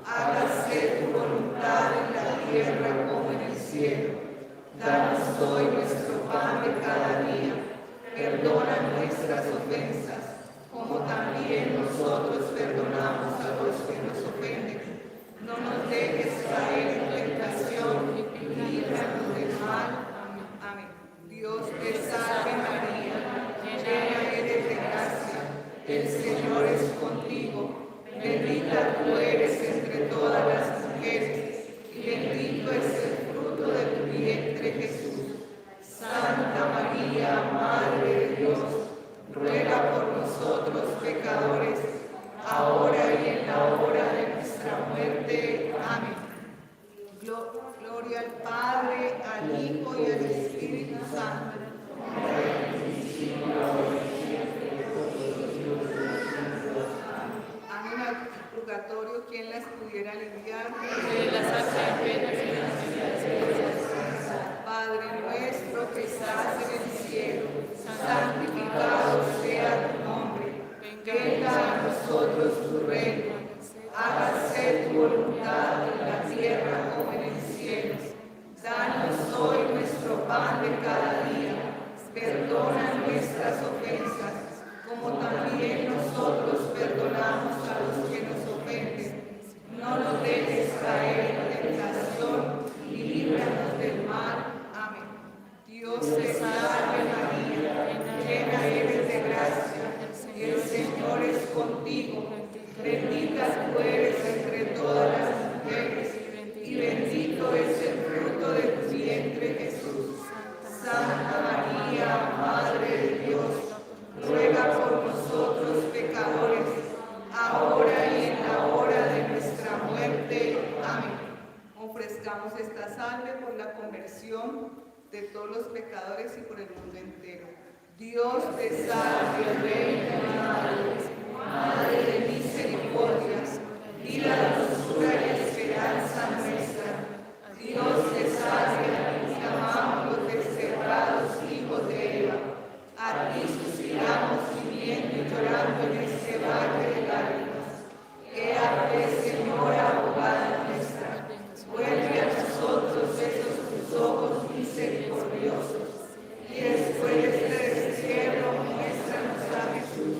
hágase tu voluntad en la tierra como en el cielo. Danos hoy nuestro pan de cada día, perdona nuestras ofensas, como también nosotros perdonamos a los que nos ofenden. No nos dejes caer en tentación y líbranos del mal. Amén. Dios te salve María, llena eres de gracia, el Señor es contigo, bendita tú eres entre todas las mujeres, y bendito es el fruto de tu vientre Jesús. Santa María, Madre de Dios, ruega por nosotros pecadores, ahora y en la hora de nuestra muerte. Amén. Gloria al Padre, al Hijo y al Espíritu Santo. Amén. Al purgatorio, ¿quién las pudiera aliviar? Padre nuestro que estás en el cielo, santificado sea tu nombre. Venga a nosotros tu reino. Hágase tu voluntad en la tierra como en el cielo. Danos hoy nuestro pan de cada día. Perdona nuestras ofensas, como también nosotros perdonamos a los que nos ofenden. No nos dejes caer en la tentación y líbranos del mal. Amén. Dios te salve María, llena eres de gracia, el Señor es contigo. Bendita tú eres entre todas las mujeres, y bendito es el fruto de tu vientre Jesús. Santa María, Madre de Dios, ruega por nosotros pecadores, ahora y en la hora de nuestra muerte. Amén. Ofrezcamos esta salve por la conversión de todos los pecadores y por el mundo entero. Dios te salve, Reina y Madre, Madre de misericordias, vida, dulzura y esperanza nuestra. Dios te salve, te amamos los desterrados hijos de Eva. A ti suspiramos gimiendo y llorando en este valle de lágrimas. Ea pues, Señora, abogada nuestra, vuelve a nosotros esos tus ojos misericordiosos, y después de este destierro muéstranos a Jesús,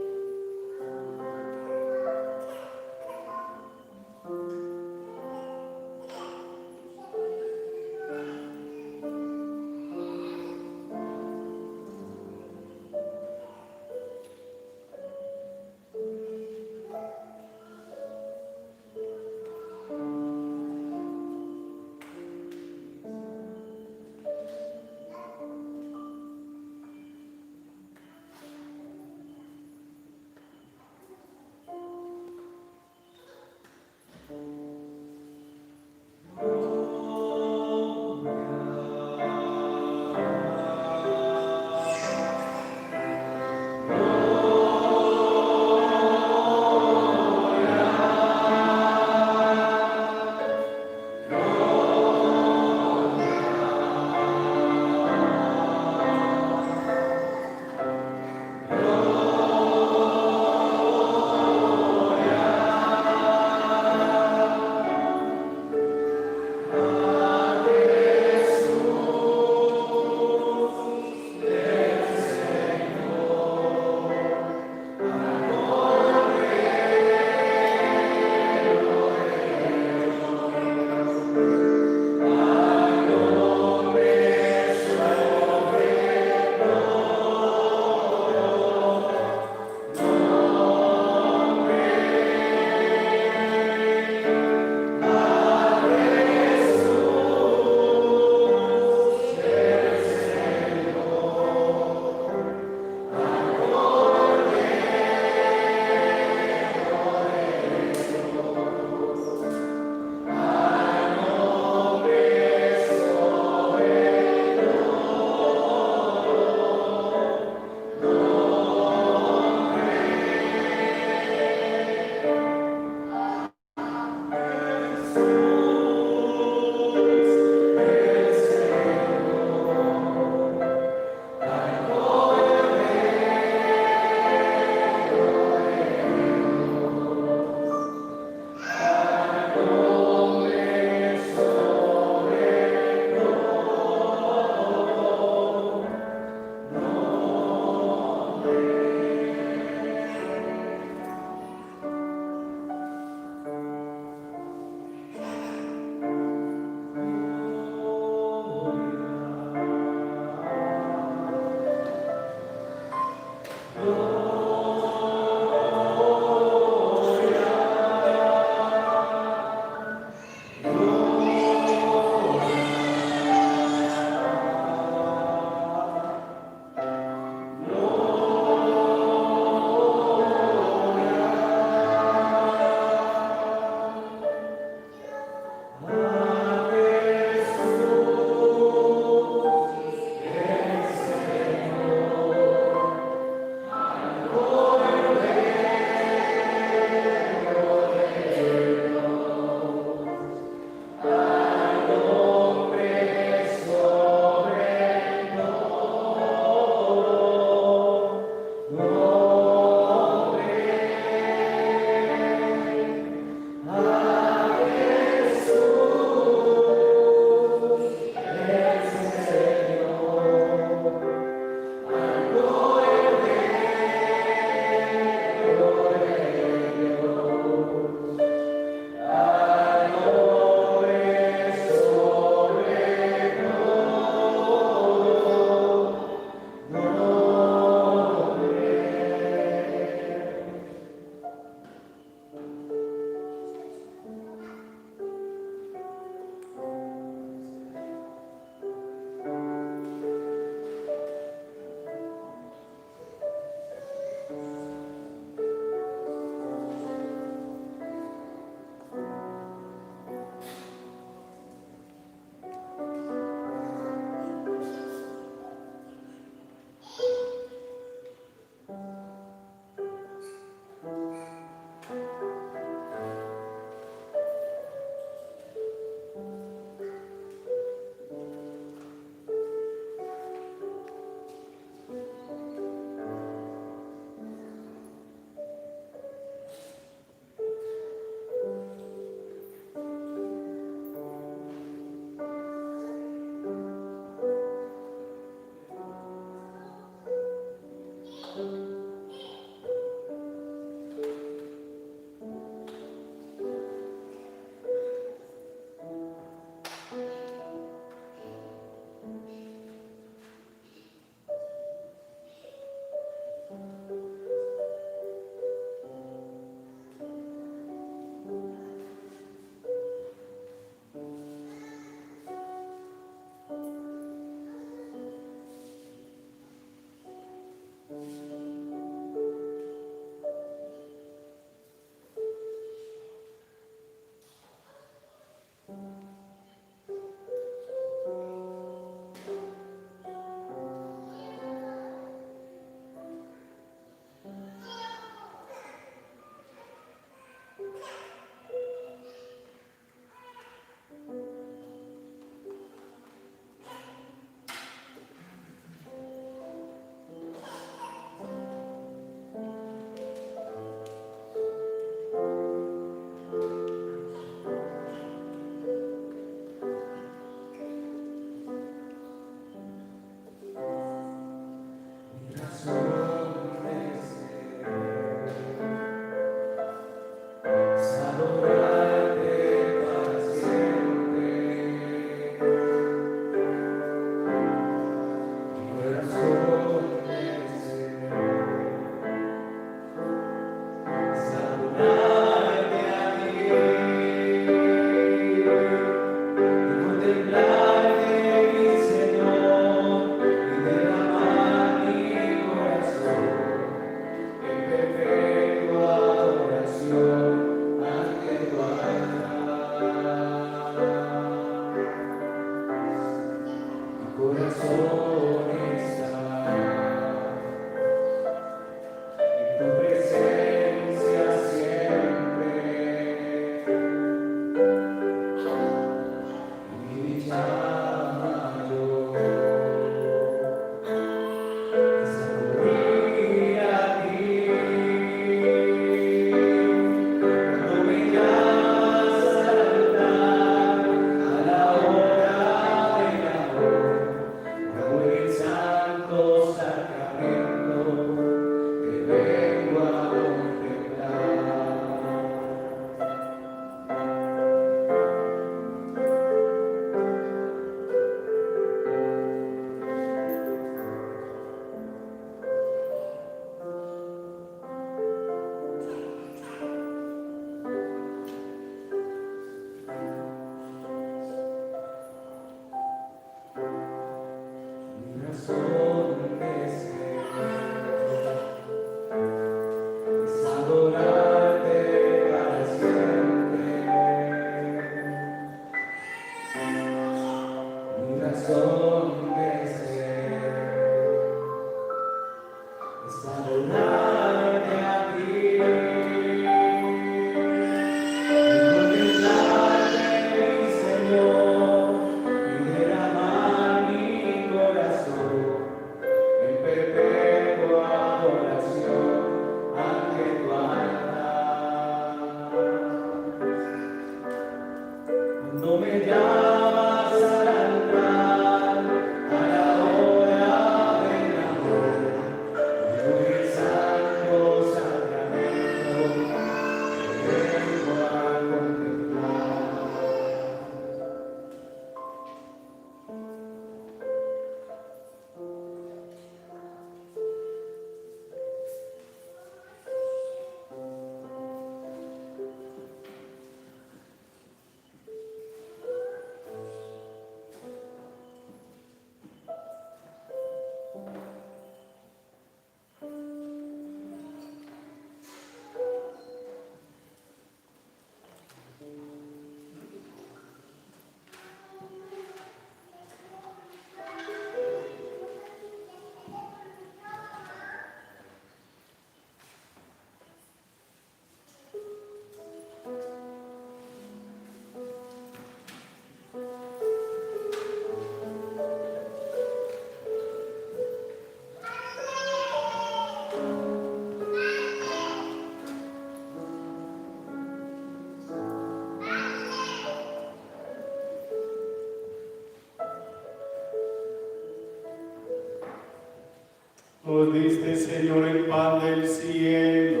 Nos diste, Señor, el pan del cielo.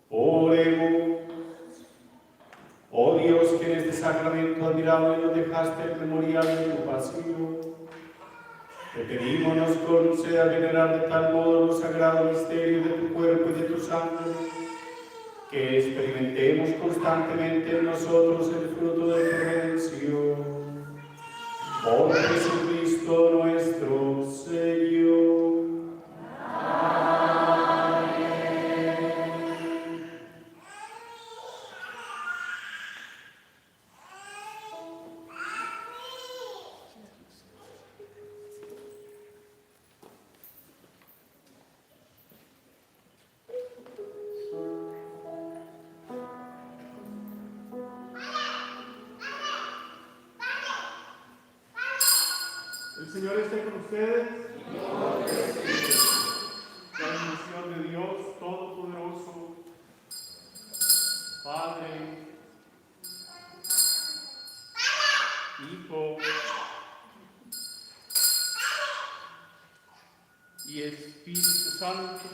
Oremos. Oh Dios, que en este sacramento admirable nos dejaste el memorial de tu pasión, te pedimos nos conceda venerar de tal modo los sagrados misterios de tu cuerpo y de tu sangre, que experimentemos constantemente en nosotros el fruto de tu redención. Por Jesucristo nuestro Señor. El Señor esté con ustedes. La bendición de Dios Todopoderoso, Padre, Hijo y Espíritu Santo,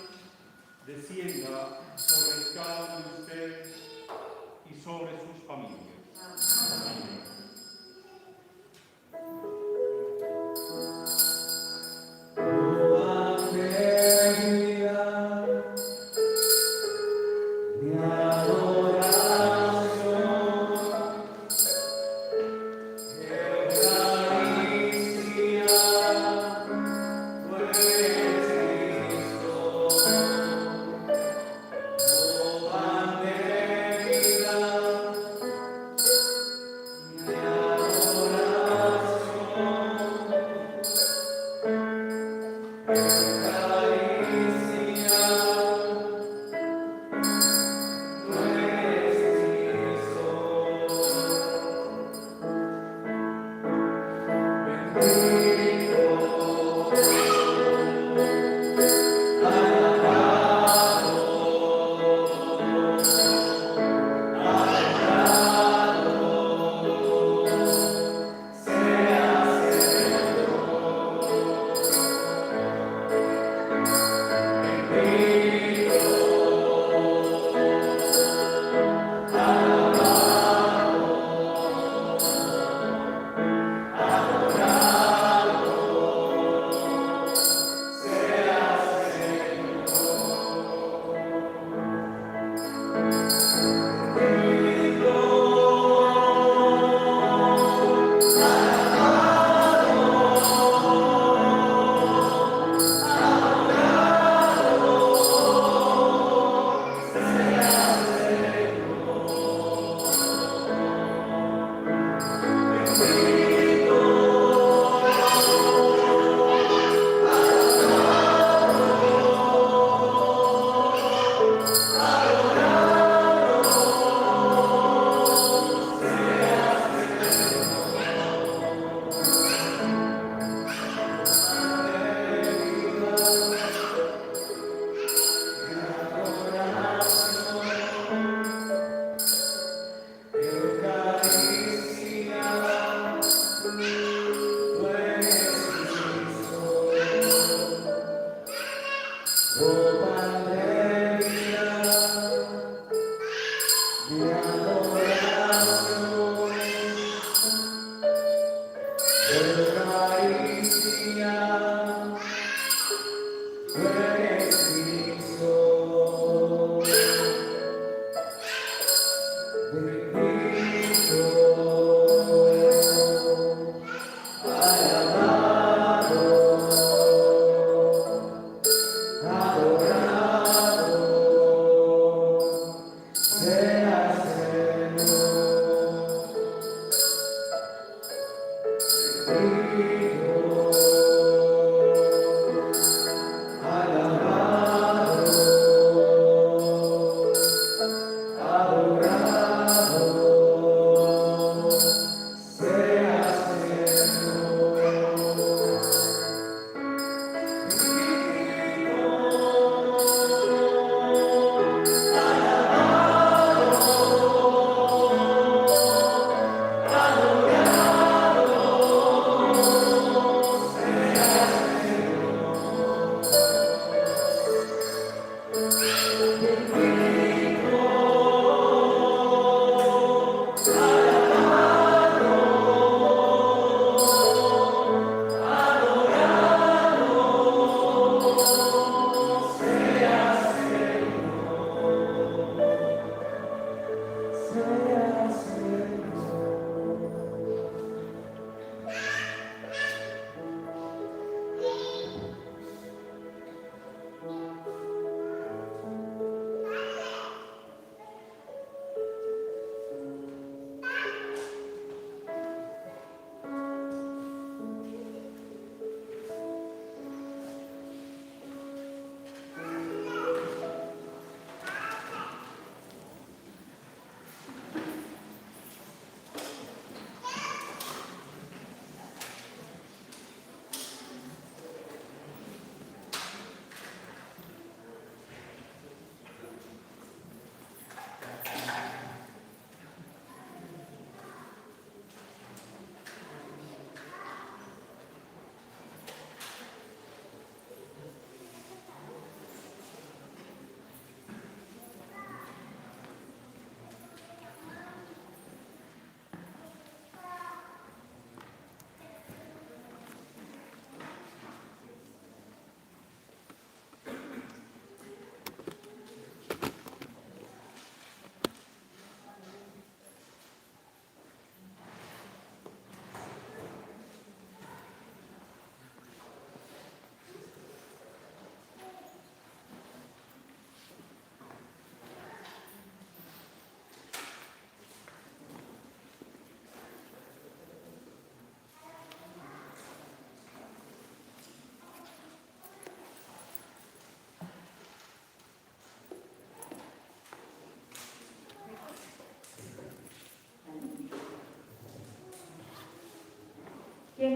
descienda sobre cada uno de ustedes y sobre sus familias. Amén.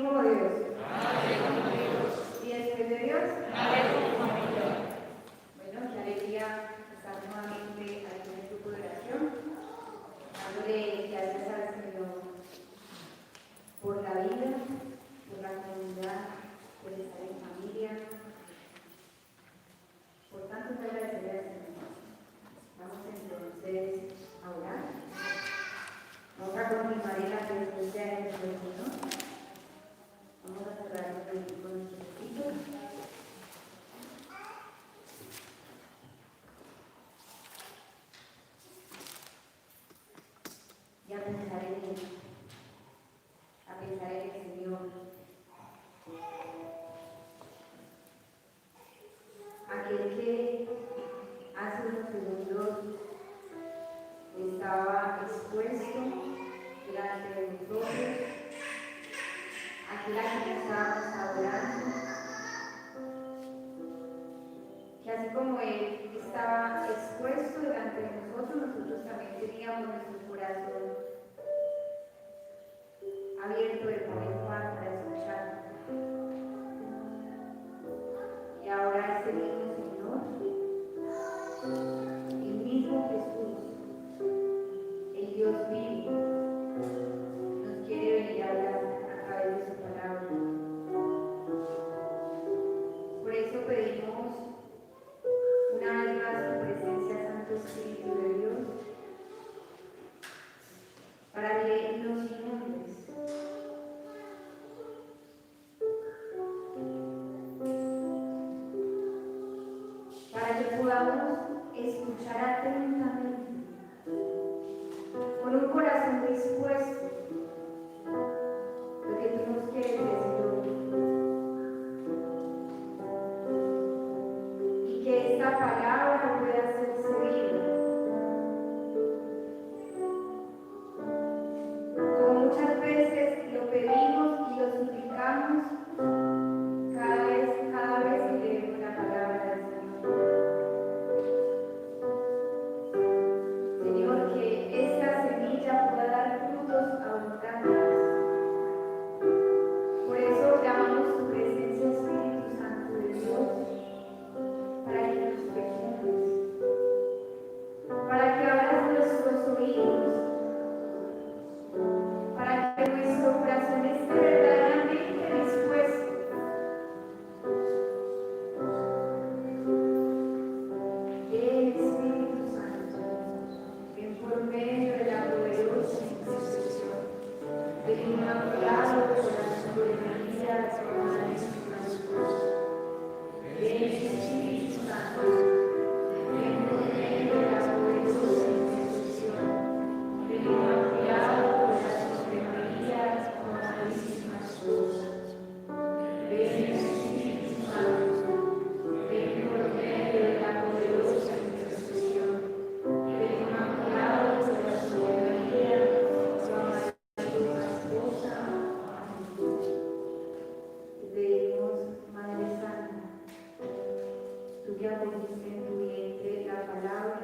como Dios. Y después de Dios. Bueno, qué alegría estar nuevamente aquí en el grupo de oración, dándole gracias al Señor por la vida, por la comunidad, por estar en familia, por tanto agradecerle al Señor. Vamos entonces a orar. Vamos a continuar en la presencia de nuestro Señor. Vamos a cerrar con nuestro ojito. Y a pensar en Él, a pensar en el Señor. Aquel que hace unos segundos estaba expuesto delante de nosotros, aquel a quien estábamos adorando, que así como Él estaba expuesto delante de nosotros, nosotros también teníamos nuestro corazón abierto de par en par para escuchar. Y ahora ese mismo Señor, el mismo Jesús, el Dios vivo, nos quiere venir a hablar a través de su palabra. Por eso pedimos una vez más tu presencia, Santo Espíritu de Dios, para que nos inundes. Para que podamos escuchar atentamente, con un corazón dispuesto, lo que tú nos quieres decir hoy. Y que esta palabra pueda ser seguida. Como muchas veces lo pedimos y lo suplicamos cada vez que leemos la palabra del Señor. Señor, que esta semilla pueda dar frutos abundantes. Por eso llamamos tu presencia, Espíritu Santo de Dios, para que nos fecundes, para que abras nuestros oídos, para que nuestro corazón esté verdaderamente dispuesto. El Espíritu Santo, ven por medio de la poderosa intercesión del Inmaculado Corazón de María, Santísima Esposa. Ven, Espíritu Santo, ven por medio de la poderosa intercesión del Inmaculado Corazón de María, Santísima Esposa. Ven, Espíritu Santo, ven por medio de la poderosa intercesión del Inmaculado Corazón de María, Santísima Esposa. Amén. Te pedimos, Madre Santa, tú que acogiste en tu vientre la palabra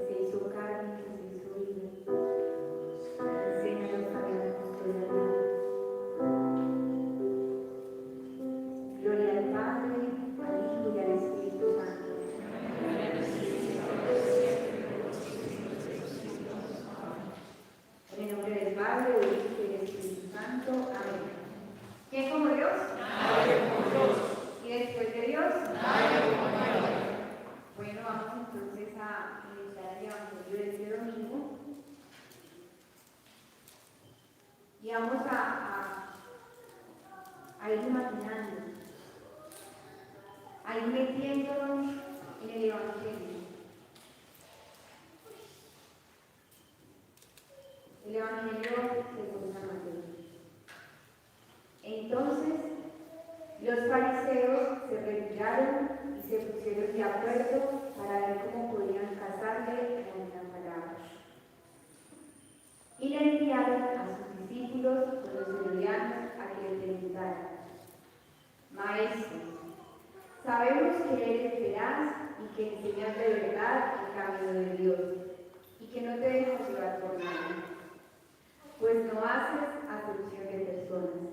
que se hizo carne, que se hizo vida, enséñanos también a custodiarla. Gloria al Padre, al Hijo y al Espíritu Santo. En el nombre del Padre, del Hijo y del Espíritu Santo. Amén. ¿Quién como Dios? Nadie como Dios. ¿Y después de Dios? Nadie como Dios. Bueno, vamos entonces a iniciar el Evangelio de este domingo. Y vamos a ir imaginando, a ir metiéndonos en el Evangelio. El Evangelio según San Mateo. Entonces, los fariseos se retiraron y se pusieron de acuerdo para ver cómo podían casarle con una palabra. Y le enviaron a sus discípulos, los herodianos, a que le preguntaran: Maestro, sabemos que eres veraz y que enseñas de verdad el camino de Dios, y que no te dejas llevar por nadie, pues no haces acepción de personas.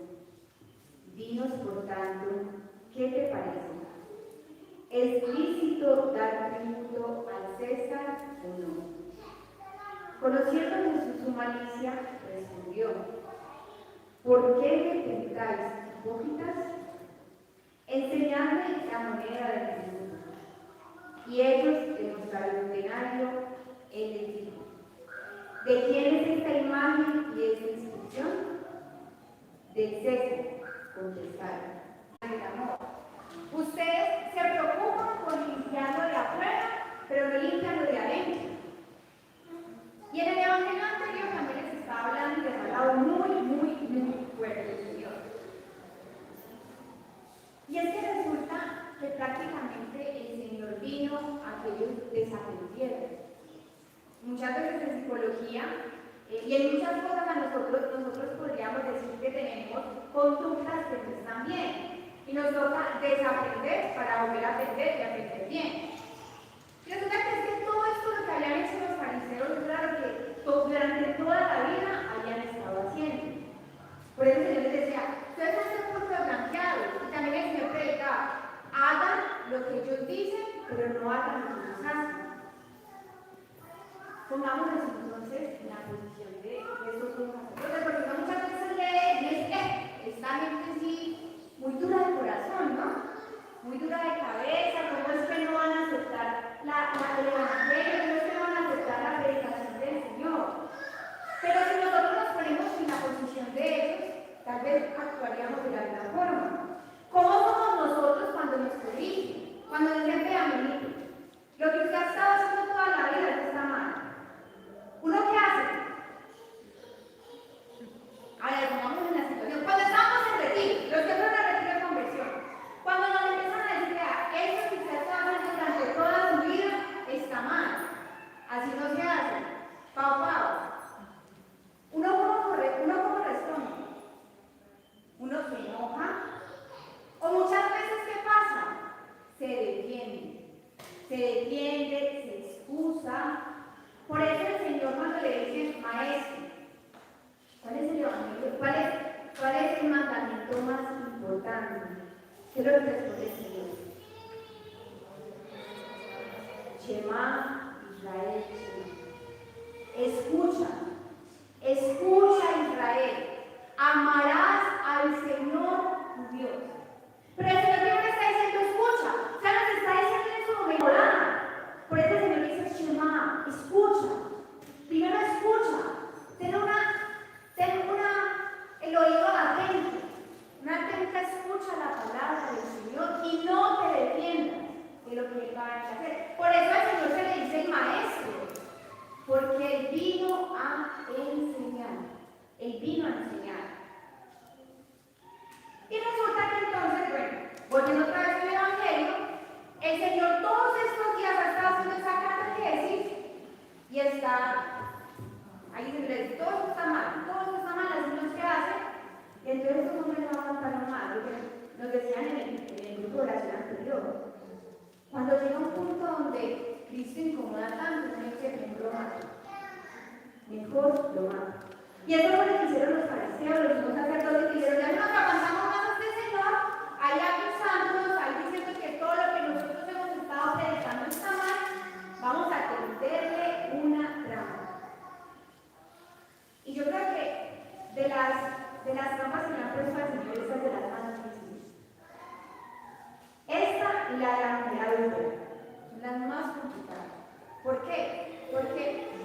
Dinos, por tanto, ¿qué te parece? ¿Es lícito dar tributo al César o no? Conociendo Jesús su malicia, respondió: ¿por qué me tentáis, hipócritas? Enseñadme la moneda del tributo. Y ellos le mostraron un denario. Él les dijo: ¿de quién es esta imagen y esta inscripción? Del César, contestaron. El amor. Ustedes se preocupan por limpiarlo de afuera, pero no limpian lo de adentro. Y en el evangelio anterior también les estaba hablando de un lado muy fuerte del Dios. Y es que resulta que prácticamente el Señor vino a que ellos desaprendieran. Muchas veces en psicología y en muchas cosas a nosotros podríamos decir que tenemos conductas que no están bien. Y nos toca desaprender para volver a aprender y aprender bien. Y resulta que es que todo esto lo que habían hecho los fariseos era lo que durante toda la vida habían estado haciendo. Por eso el Señor les decía: ustedes no son puestos blanqueados. Y también el Señor predicaba: hagan lo que ellos dicen, pero no hagan lo que ellos hacen. Pongámonos entonces en la posición de esos dos sacerdotes, porque uno muchas veces lee y es que esta gente sí muy dura de corazón, ¿no? Muy dura de cabeza. ¿Cómo es que no van a aceptar el evangelio? ¿Cómo es que no van a aceptar la predicación del Señor? Pero si nosotros nos ponemos en la posición de ellos, tal vez actuaríamos de la misma forma. ¿Cómo somos nosotros cuando nos corrigen? Cuando dicen: vea, amiguito, lo que usted ha estado haciendo toda la vida está mal. ¿Uno qué hace? A ver, pongamos en la situación. Cuando estábamos en retiro, los que fueron a retiro de conversión, cuando nos empiezan a decir: eso que usted está haciendo durante toda su vida está mal, así no se hace, pau. Uno como responde, uno se enoja, o muchas veces ¿qué pasa? Se defiende, se excusa. Por eso el Señor, cuando le dice: maestro, ¿cuál es el evangelio? ¿Cuál es el mandamiento más importante? ¿Qué es lo que responde el Señor? Shema Israel. Escucha Israel. Amarás al Señor tu Dios. Pero el Señor primero está diciendo: escucha. O sea, nos está diciendo en su momento: por eso el Señor dice: Shema, escucha. Primero escucha. Ten el oído atento. Una atenta escucha la palabra del Señor y no te defiendas de lo que Él va a hacer. Por eso al Señor se le dice el maestro, porque Él vino a enseñar. Él vino a enseñar. Y resulta que entonces, bueno, volviendo otra vez al Evangelio, el Señor todos estos días ha estado haciendo esa catequesis y está ahí se le dice: todo esto está mal, así no se hace. Y entonces esto no me va a contar más, lo que nos decían en el grupo de oración anterior. Cuando llega un punto donde Cristo incomoda tanto, no es que mejor lo mata. Y eso fue lo que hicieron los fariseos, los mismos sacerdotes, que dijeron: ya no nos avanzamos más a este Señor, ahí avisándonos, ahí diciendo que todo lo que nosotros hemos estado predicando está mal, vamos a tenderle una trampa. Y yo creo que de las trampas que me han puesto al Señor, esta es de las más difíciles. Esta y la de la mujer adulta son las más complicadas. ¿Por qué? Porque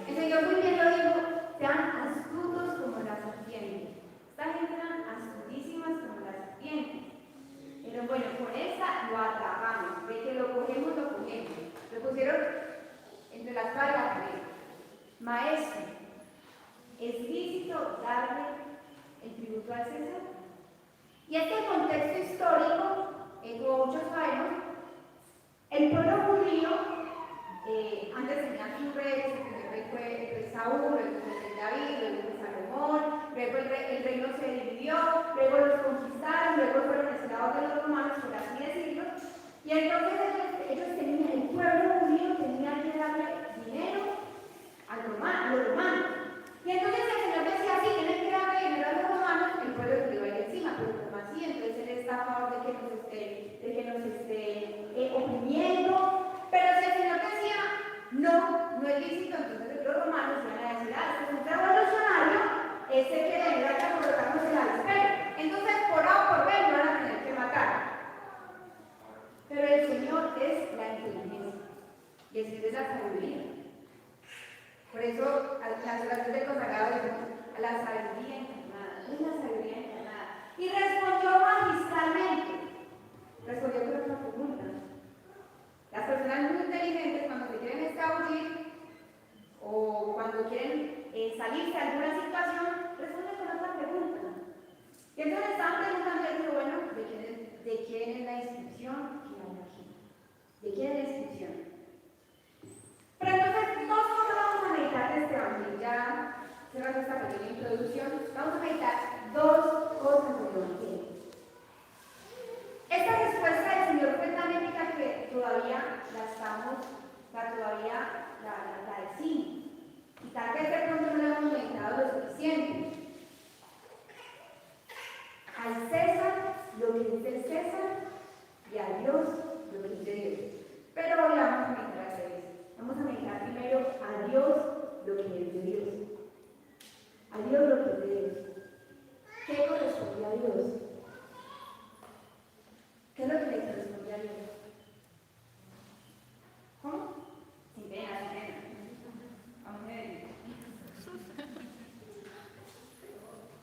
el Señor muy bien lo dijo: sean astutos como la serpiente. Esta gente eran astutísimas como la serpiente. Pero bueno, con esta lo atrapamos, de que lo cogemos. Lo pusieron entre las patas de la pared. Maestro, ¿es lícito darle el tributo al César? Y es que el contexto histórico, como muchos sabemos, el pueblo judío antes tenía sus reyes. El primer rey fue Saúl, luego fue David, luego fue Salomón, luego el reino se dividió, luego los conquistaron, luego fueron esclavos de los romanos, por así decirlo. Y entonces el pueblo judío tenía que darle dinero a los romanos. Y entonces el Señor decía: sí, tienen que darle dinero a los romanos, el pueblo judío ahí encima, pero como así, entonces inteligencia y el 7 es la sabiduría. Por eso, las oraciones del consagrado dicen, a la sabiduría encarnada, es la sabiduría encarnada. Y respondió magistralmente. Respondió con otra pregunta. Las personas muy inteligentes, cuando se quieren escabullir o cuando quieren salirse de alguna situación, responden con otra pregunta. Y entonces estaban preguntando, y digo, bueno, ¿de quién es la inscripción que hay aquí? ¿De quién es la inscripción? Pero entonces, dos cosas vamos a meditar de este evangelio. Ya cerrando esta pequeña introducción, vamos a meditar dos cosas del evangelio. Esta respuesta del Señor fue tan épica que todavía la decimos. Y tal vez de pronto no la hemos meditado lo suficiente. Al César lo que es del César y a Dios lo que es de Dios. Pero hoy vamos a meditar al revés. Vamos a meditar primero a Dios lo que es de Dios. A Dios lo que es de Dios. ¿Qué corresponde a Dios? ¿Qué es lo que le corresponde a Dios? ¿Cómo? Sin pena, sin pena. Vamos a ver.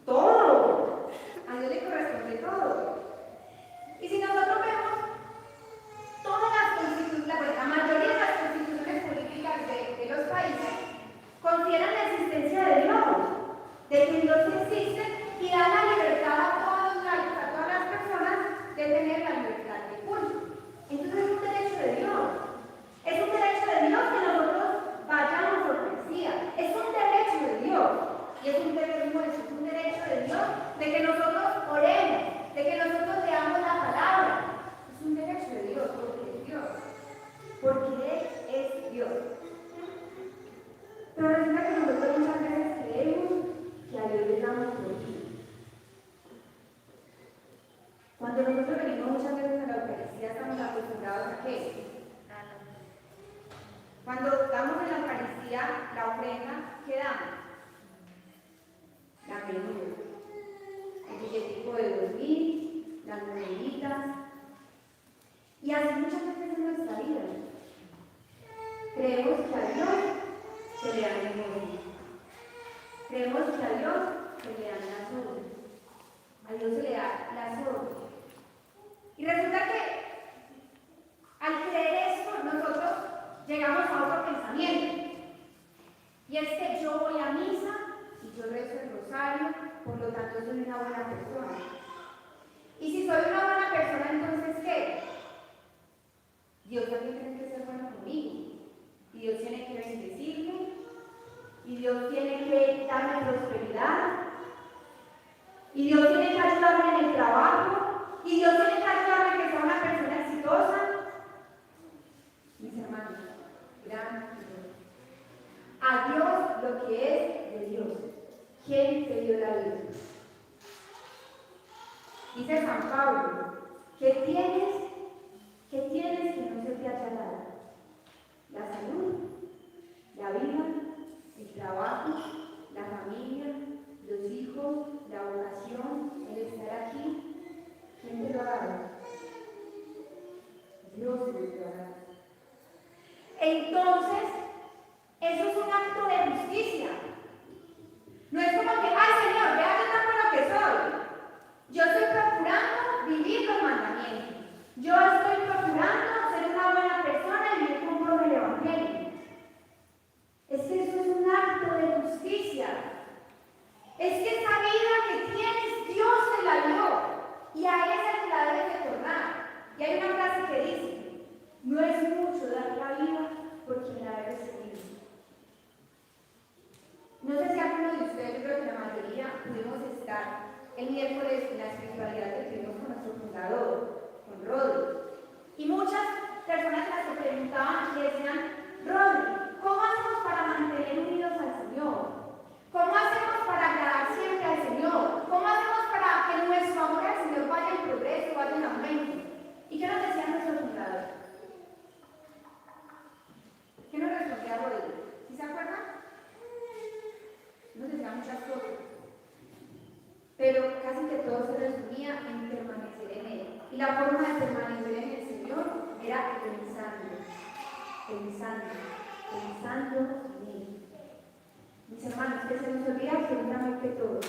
Todo. A Dios le corresponde todo. Y si nosotros vemos todas las constituciones, la mayoría de las constituciones políticas de los países consideran la existencia de Dios, de que Dios existe y da la libertad a todos los laicos, a todas las personas, de tener la libertad de culto. Entonces es un derecho de Dios. Es un derecho de Dios que nosotros vayamos por poesía. Es un derecho de Dios. Y es un deber nuestro, es un derecho de Dios de que nosotros oremos, de que nosotros leamos la palabra. Es un derecho de Dios, porque es Dios. Porque Él es Dios. Pero resulta que nosotros muchas veces creemos que a Dios le damos por ti. Cuando nosotros venimos muchas veces a la Eucaristía estamos acostumbrados a qué? Cuando damos en la Eucaristía la ofrenda, ¿qué damos? La menuda, el billetico de 2000, las moneditas. Y así muchas veces en nuestra vida. Creemos que a Dios se le dan el móvil. Creemos que a Dios se le dan las obras. A Dios se le da las obras. Y resulta que al creer esto, nosotros llegamos a otro pensamiento. Y es que yo voy a misa y yo rezo el rosario, por lo tanto soy una buena persona. Y si soy una buena persona, entonces ¿qué? Dios también tiene que ser bueno conmigo. Y Dios tiene que bendecirme. Y Dios tiene que darme prosperidad. Y Dios tiene que ayudarme en el trabajo. Y Dios tiene que ayudarme a que sea una persona exitosa. Mis hermanos, gran Dios. A Dios lo que es de Dios. ¿Quién te dio la vida? Dice San Pablo, ¿qué tienes que no se te haya dado? La salud, la vida, el trabajo, la familia, los hijos, la vocación, el estar aquí. ¿Quién te lo ha dado? Dios te lo ha dado. Entonces, eso es un acto de justicia. No es como que, ay Señor, vea qué tan bueno que soy. Yo estoy procurando vivir los mandamientos. Yo estoy procurando ser una buena persona y yo cumplo el Evangelio. Es que eso es un acto de justicia. Es que esa vida que tienes, Dios te la dio. Y a esa te la debes de tornar. Y hay una frase que dice, no es mucho dar la vida por quien la he recibido. No sé si alguno de ustedes, yo creo que la mayoría, pudimos estar el miércoles en la espiritualidad que tuvimos con nuestro fundador, con Rodri. Y muchas personas las que preguntaban y decían, Rodri, ¿cómo hacemos para mantener unidos al Señor? ¿Cómo hacemos para agradar siempre al Señor? ¿Cómo hacemos para que nuestro amor al Señor vaya en progreso, vaya en aumento? ¿Y qué nos decía nuestro fundador? ¿Qué nos respondía Rodri? ¿Sí se acuerdan? Nos decía muchas cosas, pero casi que todo se resumía en permanecer en Él. Y la forma de permanecer en el Señor era pensando. pensando en Él. Mis hermanos, que se nos olvide absolutamente todo.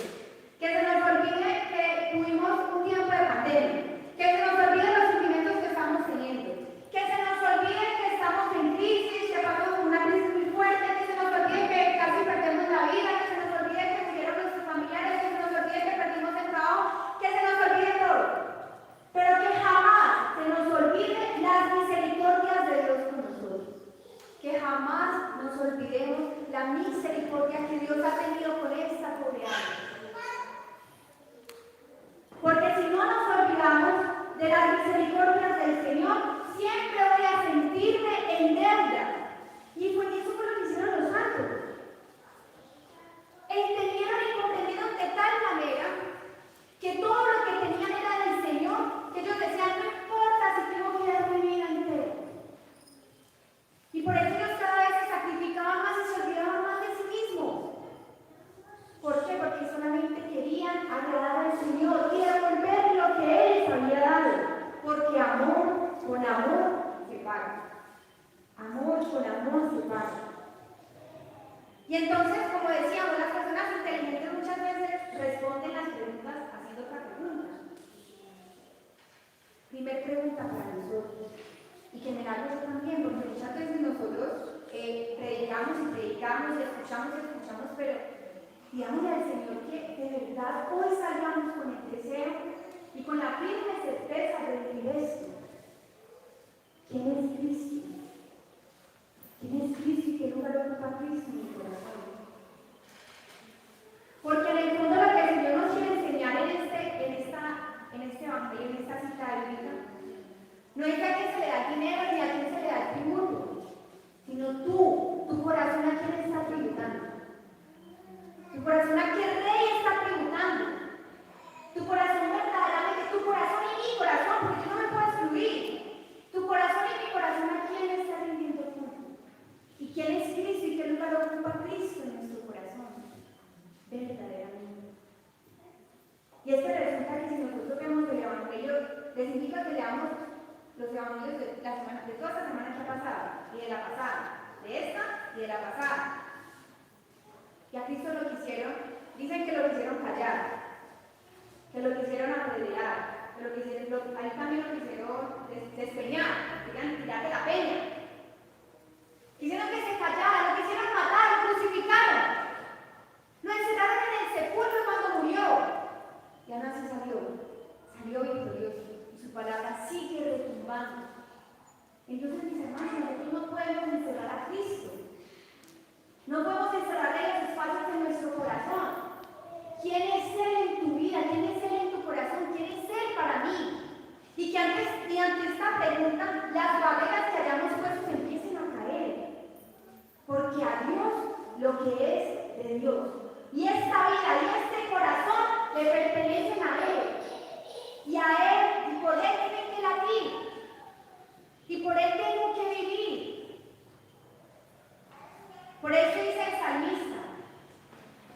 Que se nos olvide que tuvimos un tiempo de pandemia. Que se nos olvide los sufrimientos que estamos teniendo. Que se nos olvide que estamos en crisis, que pasamos por una crisis muy fuerte. Que se nos olvide que casi perdemos la vida. Que se nos olvide que murieron nuestros familiares. Que se nos olvide que perdimos el trabajo. Que se nos olvide todo. Pero que jamás se nos olvide las misericordias de Dios con nosotros. Que jamás nos olvidemos la misericordia que Dios ha tenido con esta pobre alma. Porque si no nos olvidamos de las misericordias del Señor, siempre voy a sentirme en deuda. Y eso fue lo que hicieron los santos. Entendieron y comprendieron de tal manera que todo lo que tenían era del Señor, que ellos decían, no importa si tengo que dar mi vida entera. Y por eso ellos cada vez se sacrificaban más y se olvidaban más de sí mismos. ¿Por qué? Porque solamente querían agradar al Señor y devolver lo que Él les había dado. Porque amor con amor se paga. Amor con amor se paga. Y entonces, como decíamos, las personas inteligentes muchas veces responden las preguntas haciendo otra pregunta. Primer pregunta para nosotros. Y que me la hago yo también, porque muchas veces nosotros predicamos y predicamos y escuchamos, pero digámosle al Señor que de verdad hoy salgamos con el deseo y con la firme certeza de vivir esto. ¿Quién es Cristo? ¿Quién es Cristo y qué lugar ocupa Cristo en mi corazón? Porque en el fondo lo que el Señor nos quiere enseñar en este evangelio, en esta cita bíblica, no es que a quién se le da dinero ni a quién se le da el tributo, sino tu corazón a quién está tributando. Tu corazón a qué rey está tributando. Tu corazón verdaderamente, tu corazón y mi corazón, porque yo no me puedo excluir. Tu corazón y mi corazón a quién está rindiendo culto. ¿Y quién es Cristo y qué lugar ocupa Cristo en nuestro corazón? Verdaderamente. Y es que resulta que si nosotros vemos el Evangelio, les invito a que leamos los evangelios de toda esta semana que ha pasado, y de la pasada, de esta y de la pasada. Y a Cristo lo quisieron, dicen que lo quisieron callar, que lo quisieron apedrear, que ahí también lo quisieron despeñar, querían tirar de la peña. Quisieron que se callara, lo quisieron matar, lo crucificaron. Lo encerraron en el sepulcro cuando murió. Y aún así salió victorioso. Y su palabra sigue retumbando. Entonces, mis hermanos, nosotros no podemos encerrar a Cristo. No podemos encerrarle los espacios en nuestro corazón. ¿Quién es Él en tu vida? ¿Quién es Él en tu corazón? ¿Quién es Él para mí? Y que ante esta pregunta, las barreras que hayamos puesto empiecen a caer. Porque a Dios lo que es de Dios. Y esta vida y este corazón le pertenecen a Él. Y a Él, y por Él tienen que latir. Y por Él tengo que vivir. Por eso dice el salmista,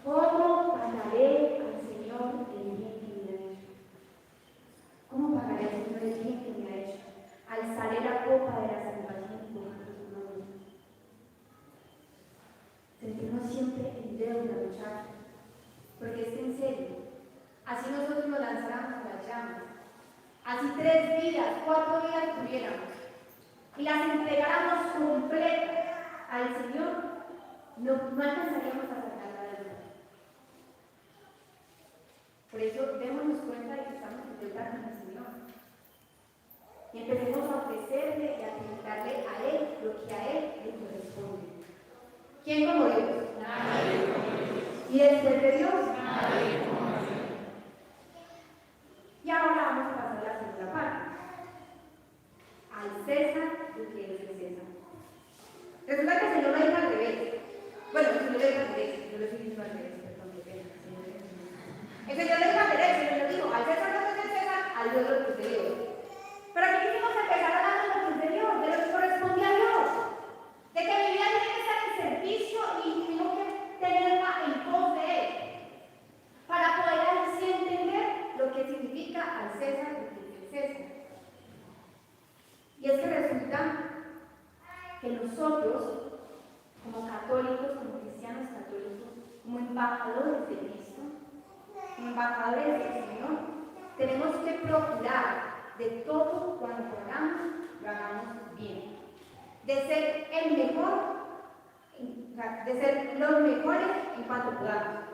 ¿cómo pagaré al Señor el bien que me ha hecho? ¿Cómo pagaré al Señor el bien que me ha hecho? Alzaré la copa de la salvación por su nombre. Sentirnos siempre en deuda, muchachos. Porque es que en serio, así nosotros nos lanzáramos a las llamas. Así 3 vidas, 4 vidas tuviéramos. Y las entregáramos completas al Señor, no alcanzaríamos a sacar la deuda. Por eso démonos cuenta de que estamos en deuda con el Señor. Y empecemos a ofrecerle y a tributarle a Él lo que a Él le corresponde. ¿Quién como Dios? Nadie como Dios. ¿Y después de Dios? Nadie como Dios. Y ahora vamos a pasar a la segunda parte. Al César lo que es el César. Resulta que el Señor lo dijo al revés. Bueno, el Señor lo dijo al revés. Yo lo estoy diciendo al revés, perdón, qué pena. El Señor lo dijo al revés. El Señor dijo, al César lo que es del César, al Dios lo que es de Dios. Pero aquí quisimos empezar hablando de lo que es de Dios, de lo que corresponde a Dios. De que mi vida tiene que estar en servicio y tengo que tenerla en pos de Él. Para poder así entender lo que significa al César lo que es del César. Y es que resulta que nosotros, como católicos, como cristianos católicos, como embajadores de Cristo, como embajadores del Señor, tenemos que procurar de todo cuanto hagamos, lo hagamos bien. De ser el mejor, de ser los mejores en cuanto podamos.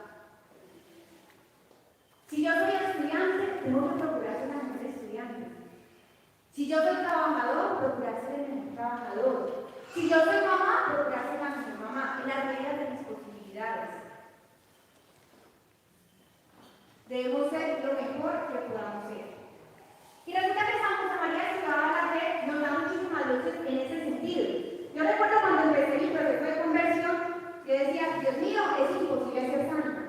Si yo soy estudiante, tengo que procurar ser la mejor estudiante. Si yo soy trabajador, procurar ser el mejor trabajador. Si yo soy mamá, procurar ser la mejor mamá, en las medidas de mis posibilidades. Debemos ser lo mejor que podamos ser. Y resulta que Santa María de Guadalupe nos da muchísimas luces en ese sentido. Yo recuerdo cuando empecé mi proceso de conversión, yo decía, Dios mío, es imposible ser santo.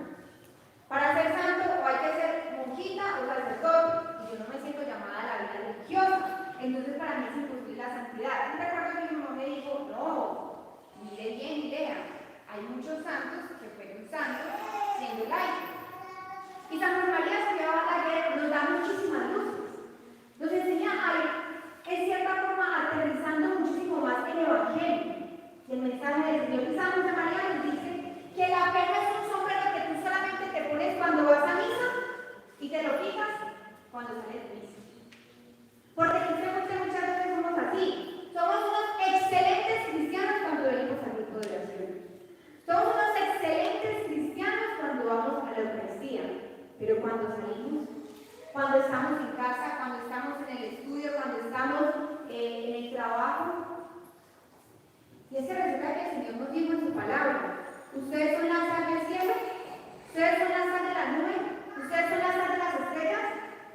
Para ser santo o hay que ser monjita o sacerdote, y yo no me siento llamada a la vida religiosa. Entonces para mí es imposible la santidad. Y recuerdo que mi mamá me dijo, no, mire bien y lea. Hay muchos santos que fueron santos siendo laicos. Y Santa María de Guadalupe nos da muchísimas luces. Nos enseña a ir, en cierta forma, aterrizando muchísimo más el Evangelio y el mensaje del Señor. Y Santa María nos dice que la pena es un sombrero que tú solamente te pones cuando vas a misa y te lo quitas cuando sales de misa. Porque muchas veces somos así. Somos unos excelentes cristianos cuando venimos al grupo de oración. Somos unos excelentes cristianos cuando vamos a la Eucaristía. Pero cuando salimos, cuando estamos en casa, cuando estamos en el estudio, cuando estamos en el trabajo. Y es que resulta que el Señor nos dijo en su palabra, ustedes son la sal del cielo, ustedes son la sal de la nube, ustedes son la sal de las estrellas,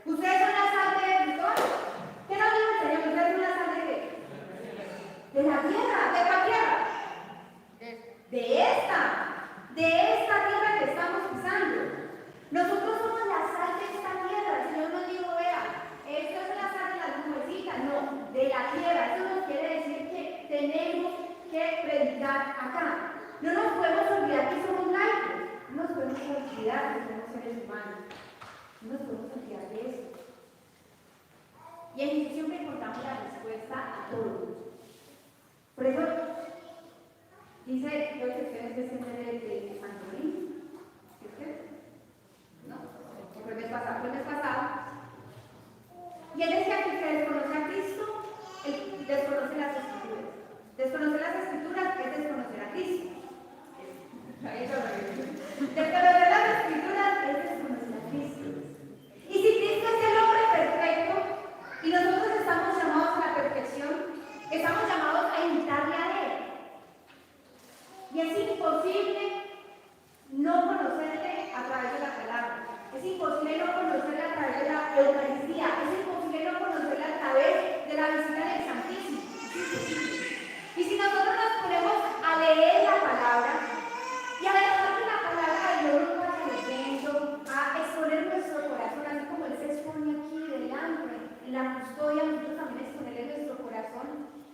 ustedes son la sal del sol. ¿Qué nos dijo el Señor? ¿Ustedes son la sal de qué? De la tierra. ¿De cuál tierra? De esta tierra que estamos pisando. Nosotros somos la sal de esta tierra. El Señor nos dijo, vea, esto es la sal de las nubecitas, no, de la tierra. Eso nos quiere decir que tenemos que predicar acá. No nos podemos olvidar que somos laicos, no nos podemos olvidar que somos seres humanos, no nos podemos olvidar de eso. Y en eso siempre encontramos la respuesta a todo. Por eso, dice, creo que ustedes se sienten de Antolín, ¿sí? ¿No? Fue el mes pasado. Y él decía que se desconoce a Cristo, él desconoce las Escrituras. Desconocer las Escrituras es desconocer a Cristo. Desconocer las Escrituras es desconocer a Cristo. Y si Cristo es el hombre perfecto y nosotros estamos llamados a la perfección, estamos llamados a imitarle a Él. Y es imposible no conocerle a través de la palabra. Es imposible no conocerle a través de la Eucaristía. Es imposible no conocerle a través de la visita del Santísimo. Es imposible. Y si nosotros nos ponemos a leer la palabra y a dejar que la palabra de Dios nos vaya leyendo, a exponer nuestro corazón, así como Él se expone aquí delante, en la custodia, nosotros también exponerle nuestro corazón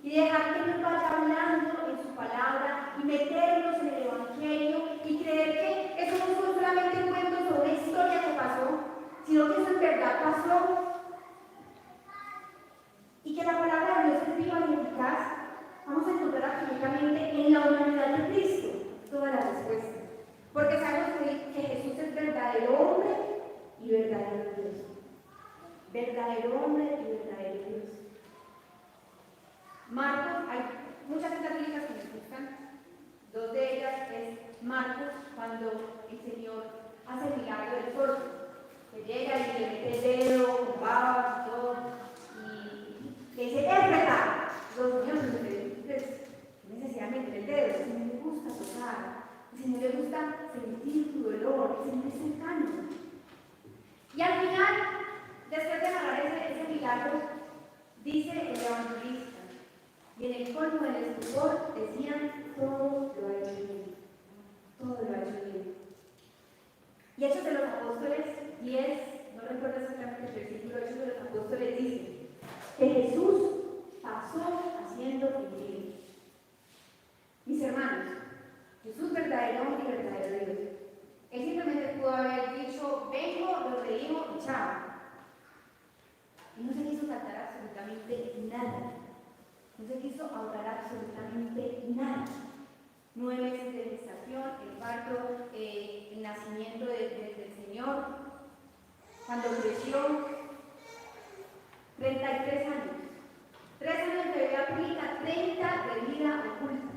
y dejar que nos vaya hablando en su palabra y meternos en el Evangelio y creer que eso no fue solamente un cuento sobre una historia que pasó, sino que eso en verdad pasó y que la palabra de Dios es viva y eficaz. Vamos a encontrar absolutamente en la humanidad de Cristo toda la respuesta. Porque sabemos que Jesús es verdadero hombre y verdadero Dios. Verdadero hombre y verdadero Dios. Marcos, hay muchas citas bíblicas que me gustan. Dos de ellas es Marcos, cuando el Señor hace el milagro del sordo, que llega y le mete el dedo con baba y todo, y le dice, ¡Éfrata! Los niños no necesariamente el dedo, el Señor le gusta tocar, el Señor le gusta sentir tu dolor, el Señor es cercano. Y al final, después de narrar ese milagro, dice el evangelista, y en el colmo del estupor decían, todo lo ha hecho bien, todo lo ha hecho bien. Y Hechos de los Apóstoles 10, no recuerdo exactamente el versículo, Hechos de los Apóstoles dice que Jesús pasó haciendo bien. Mis hermanos, Jesús verdadero hombre y verdadero Dios. Él simplemente pudo haber dicho, vengo, lo predigo y chao. Y no se quiso saltar absolutamente nada. No se quiso ahorrar absolutamente nada. 9 meses de gestación, el parto, el nacimiento del Señor. Cuando creció, 33 años. 3 años de vida pública, 30 de vida oculta.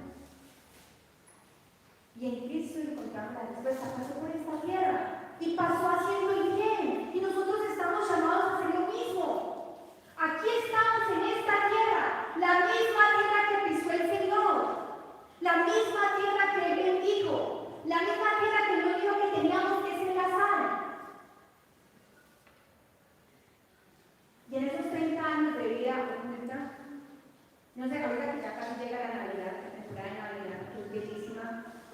Y en Cristo encontramos la respuesta. Pasó por esta tierra y pasó haciendo el bien. Y nosotros estamos llamados a hacer lo mismo. Aquí estamos en esta tierra, la misma tierra que pisó el Señor, la misma tierra que Él bendijo, la misma tierra que Él dijo que teníamos que ser la sal. Y en esos 30 años de vida oculta, no sé, ahorita que ya casi llega la Navidad, la temporada de Navidad, que es bellísima.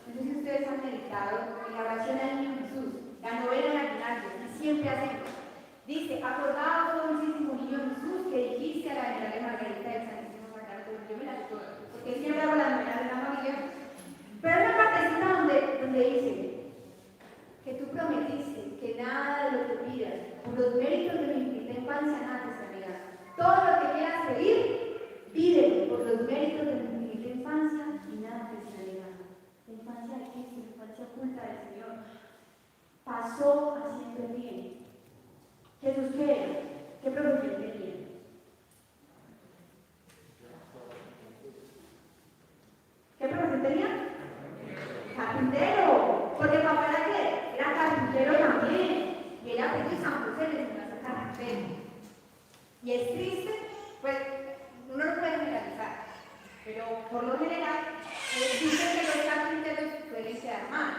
No sé si ustedes han meditado en la oración al Niño Jesús, la novena de aguinaldo, que siempre hacemos. Dice, acordaos, oh dulcísimo Niño Jesús, que dijiste a la venerable Margarita del Santísimo Sacramento. Yo me la sé todas, porque siempre hago la novena de la familia. Pero hay una partecita donde dice que tú prometiste que nada de lo que pidas, por los méritos de mi infinita infancia, nada te servirá. Todo lo que quieras pedir, pídelo por los méritos de mi infinita infancia y nada te servirá. La infancia de Cristo, la infancia oculta del Señor, pasó haciendo el bien. Jesús, ¿qué era? ¿Qué profesión tenía? ¿Qué profesión tenía? Carpintero. Porque papá era qué? Era carpintero también. Y él aprendió y San José le enseñó a ser carpintero. Y es triste, pues uno no puede generalizar, pero por lo general dicen que los carpinteros suelen quedar mal.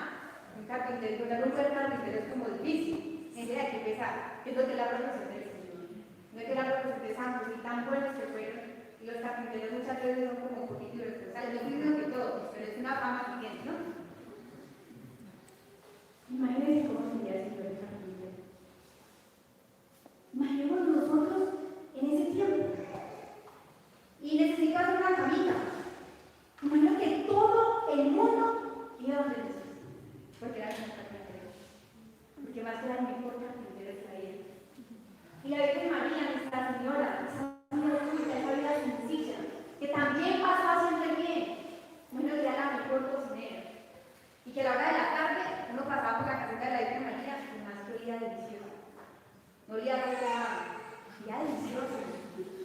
Un carpintero, una grupo de carpinteros es como difícil. Gente hay que empezar, es lo que la profesión del Señor. No es que la profesión de San José tan buenos que fueron, y los carpinteros muchas veces son como un poquito irresponsables, no mismo que todos, pero es una fama que tienen, ¿no? Imagínense cómo sería si fuera carpintero. Imaginémonos nosotros en ese tiempo. Y necesito hacer una camita. Imagino que todo el mundo iba a donde Jesús, porque era un carpintero. Porque más que era el mejor carpintero de la vida. Y la Virgen María, Nuestra Señora, esa vida oculta, esa vida sencilla, que también pasó haciendo el bien. Bueno, que era la mejor cocinera. Y que a la hora de la tarde uno pasaba por la caseta de la Virgen María y más que olía delicioso. No olía a quemado, olía delicioso.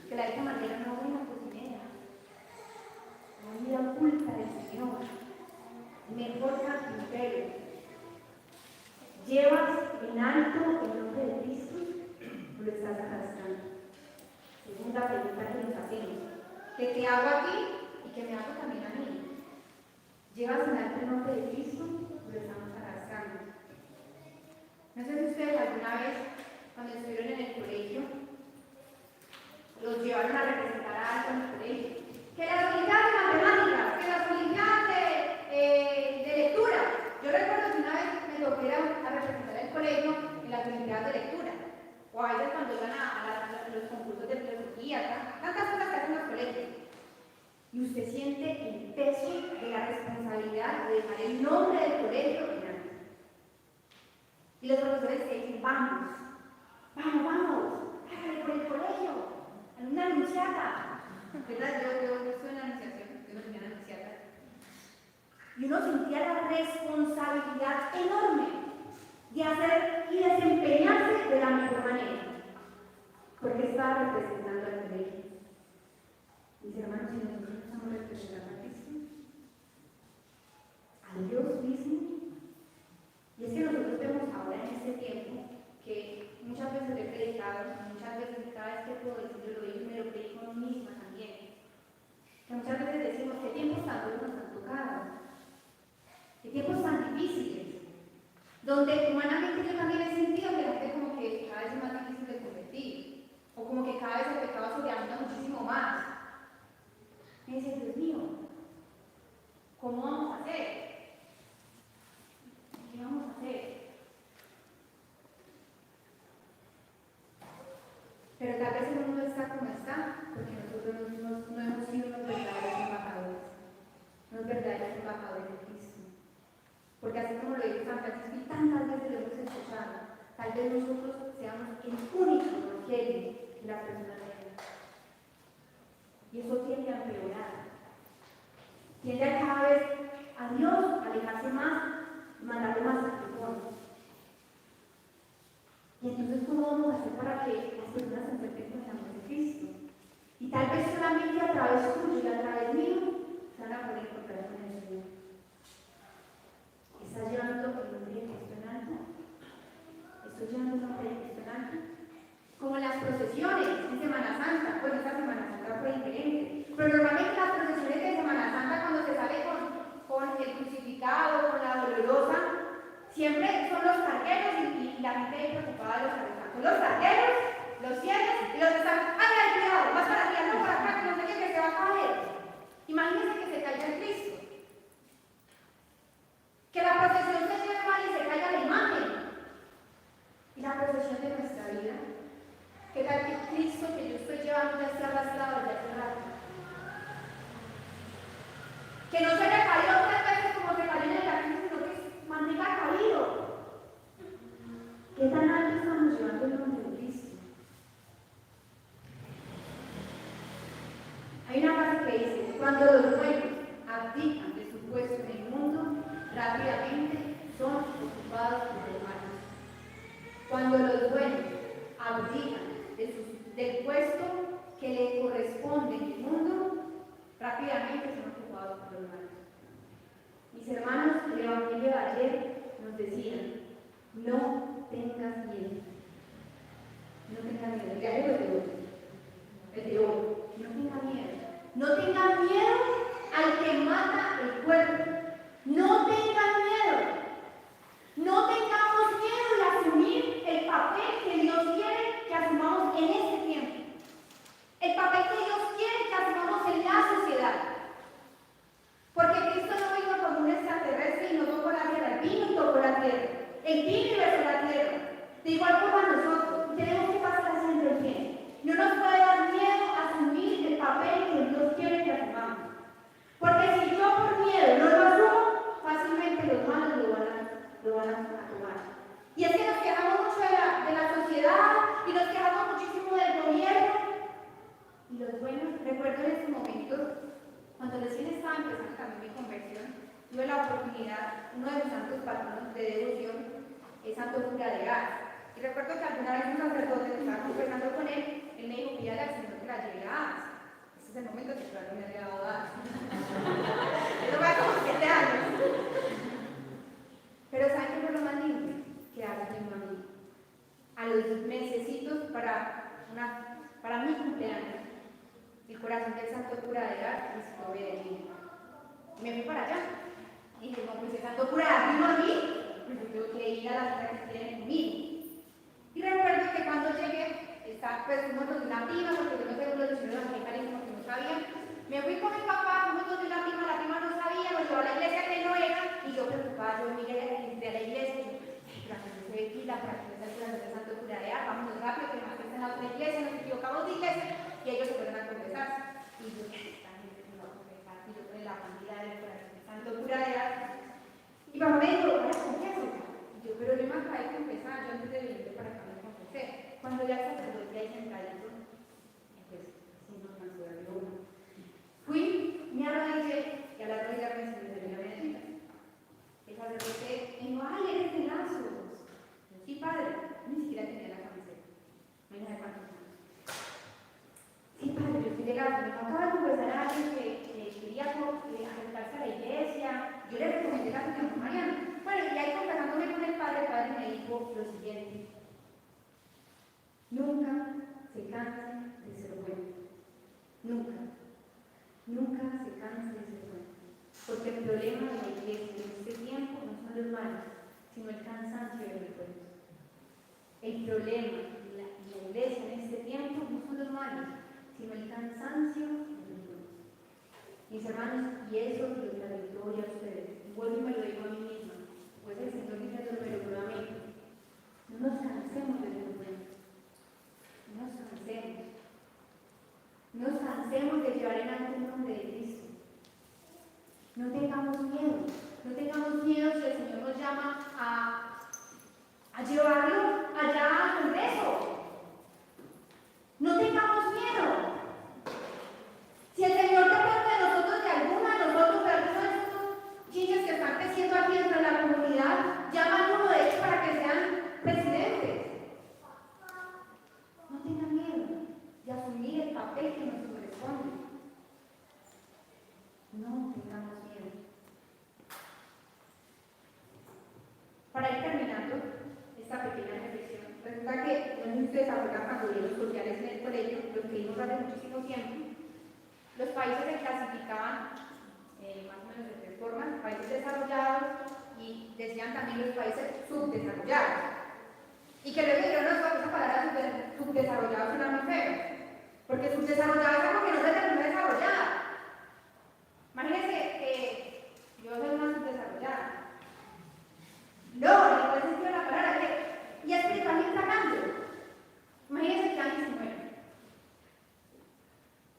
Que la Virgen María era una buena cocinera. La vida oculta del Señor. El mejor carpintero. ¿Llevas en alto el nombre de Cristo o lo estás arrastrando? Segunda pregunta que nos hacemos. ¿Qué te hago a ti y qué me hago también a mí? ¿Llevas en alto el nombre de Cristo o lo estamos arrastrando? No sé si ustedes alguna vez, cuando estuvieron en el colegio, los llevaron a representar a algo en el colegio. Que las olimpiadas de matemáticas, que las olimpiadas de lectura. Yo recuerdo que una vez me tocó ir a representar el colegio en las olimpiadas de lectura. O a veces cuando iban a los concursos de filosofía, tantas cosas que hacen los colegios. Y usted siente el peso de la responsabilidad de dejar el nombre del colegio en alto. Y los profesores te dicen, vamos, hágale por el colegio, una anunciata. ¿Verdad? Yo estoy en la anunciación, yo no tenía anunciata. Y uno sentía la responsabilidad enorme de hacer y desempeñarse de la mejor manera, porque estaba representando al colegio. Mis hermanos, si nosotros estamos representando a Cristo, a Dios mismo, y es que nosotros vemos ahora en este tiempo que muchas veces lo he predicado, muchas veces cada vez que puedo decirlo, lo digo y me lo predico a mí misma también. Que muchas veces decimos que tiempos tan duros nos han tocado, que tiempos tan difíciles, donde humanamente yo también he sentido que la gente como que cada vez es más difícil de convertir, o como que cada vez el pecado sobreabunda muchísimo más. Me dice, Dios mío, ¿cómo vamos a hacer? ¿Qué vamos a hacer? Pero tal vez el mundo está como está, porque nosotros no hemos sido los verdaderos embajadores, los verdaderos embajadores de Cristo. Porque así como lo dice San Francisco y tantas veces lo hemos escuchado, tal vez nosotros seamos el único evangelio que las personas ven. Y Y eso tiende a empeorar. Tiende a cada vez a Dios alejarse más, mandarlo más a Cristo. Y entonces, ¿cómo vamos a hacer para que las personas se acerquen con el amor de Cristo? Y tal vez solamente a través tuyo y a través mío se van a poder encontrar con el Señor. ¿Estás llevando el nombre de Cristo en alto? ¿Estoy llevando el nombre de Cristo en alto? Como en las procesiones en Semana Santa. Bueno, esta Semana Santa fue diferente. Pero normalmente las procesiones de Semana Santa, cuando se sale con el crucificado, con la dolorosa, siempre son los cargueros y la gente ahí preocupada de los arrestados. Son los cargueros, los ciegos y los que están, ¡ay, ay, cuidado! Más para allá, no para acá, que no sé qué, que se va a caer. Imagínense que se caiga el Cristo. Que la procesión se lleve mal y se caiga la imagen. Y la procesión de nuestra vida. Que tal que Cristo que yo estoy llevando ya esté arrastrado ya hace rato. Que no se haya caído 3 veces como se cayó en el jardín, sino que mantenga caído. ¿Qué tan alto estamos llevando el nombre de Cristo? Hay una frase que dice: cuando los buenos abdican de su puesto en el mundo, rápidamente son ocupados por los malos. Cuando los buenos abdican del puesto que le corresponde en el mundo, rápidamente son ocupados por los malos. Mis hermanos, el Evangelio de ayer nos decían: no tengas miedo. No tengas miedo. El diario de hoy. El de hoy. No tengas miedo. No tengas miedo al que mata el cuerpo. No tengas miedo. No tengamos miedo de asumir el papel que Dios quiere que asumamos en este tiempo. El papel que Dios quiere que asumamos en la sociedad. Porque Cristo no vino como un extraterrestre y no tocó la tierra. Él vino y tocó la tierra. Él vino y besó la tierra. De igual forma nosotros tenemos que pasar haciendo el bien. No nos puede dar miedo asumir el papel que Dios quiere que asumamos. Porque si yo por miedo no lo asumo, fácilmente los malos lo van a tomar. Y es que nos quejamos mucho de la sociedad y nos quejamos muchísimo del gobierno. Y los buenos, recuerdo en ese momento, cuando recién estaba empezando también mi conversión, tuve la oportunidad, uno de mis santos patronos de devoción es Santo Cura de Ars. Y recuerdo que alguna vez un sacerdote que estaba conversando con él me dijo: pídale al Señor que la lleve a Ars. Ese es el momento que todavía me ha llegado a Ars. Eso fue como 7 años. Pero ¿saben qué fue lo más lindo? Que Ars me a mí. A los mesecitos para mi cumpleaños, el corazón del Santo Cura de Ars recibió de mí. Me fui para allá. Y dije: no, pues el Santo Cura vino a mí, pues yo tengo que ir a las citas que tienen conmigo. Y recuerdo que cuando llegué, pues fuimos donde una prima, porque yo no sé uno de los chinos evangelistas que no sabían. Me fui con mi papá, fuimos donde una prima no sabía, nos llevó a la iglesia que no era, y yo preocupada, yo miré de la iglesia, y yo, para que no se ve aquí, para que no se ve el Santo Cura de Ars, vámonos rápido, que más que está en la otra iglesia, nos equivocamos de iglesia, y ellos se fueron a confesarse. Y yo, esta gente se va a confesar, y yo con la familia del Santo Cura de Ars. Y papá me dijo: ahora confieso. Y yo, pero yo me acabé de confesar, yo antes de venir para acá me confesé. Cuando ya el sacerdote ahí sentadito, pues así nos consideró uno. Fui, me arrodillé, y a la rodilla me enseñó la medallita. El sacerdote me dijo: ay, eres de Lazos. Yo, sí, padre. Ni siquiera tenía la camiseta. No hay nada de cuántos años. Sí, padre, yo soy de Lazos. Me acaba de confesar a alguien que quería acercarse a la iglesia. Yo le recomendé la Santa Mariana. Bueno, y ahí conversándome con el padre me dijo lo siguiente: nunca se cansen de ser buenos. Nunca. Nunca se cansen de ser buenos. Porque el problema de la iglesia en este tiempo no son los malos, sino el cansancio de los buenos. El problema de la iglesia en este tiempo no son los malos, sino el cansancio de los buenos. Mis hermanos, y eso lo transmito hoy a ustedes. Y vuelvo y me lo digo a mí misma. Pues el Señor diciéndolo nuevamente: no nos cansemos de ser buenos. No nos cansemos. No nos cansemos de llevar en alto el nombre de Cristo. No tengamos miedo. No tengamos miedo si el Señor nos llama a llevarlo allá al Congreso. No tengamos miedo. modelos sociales en el colegio, lo que vimos hace muchísimo tiempo. Los países se clasificaban más o menos de tres formas: países desarrollados, y decían también los países subdesarrollados. Y que luego dijeron, no, esa palabra subdesarrollado suena muy feo, porque subdesarrollado es algo que no se terminó de desarrollar. Imagínense que yo soy una subdesarrollada. No, en el buen sentido de la palabra, y espiritualmente hablando. Imagínense que alguien se muere.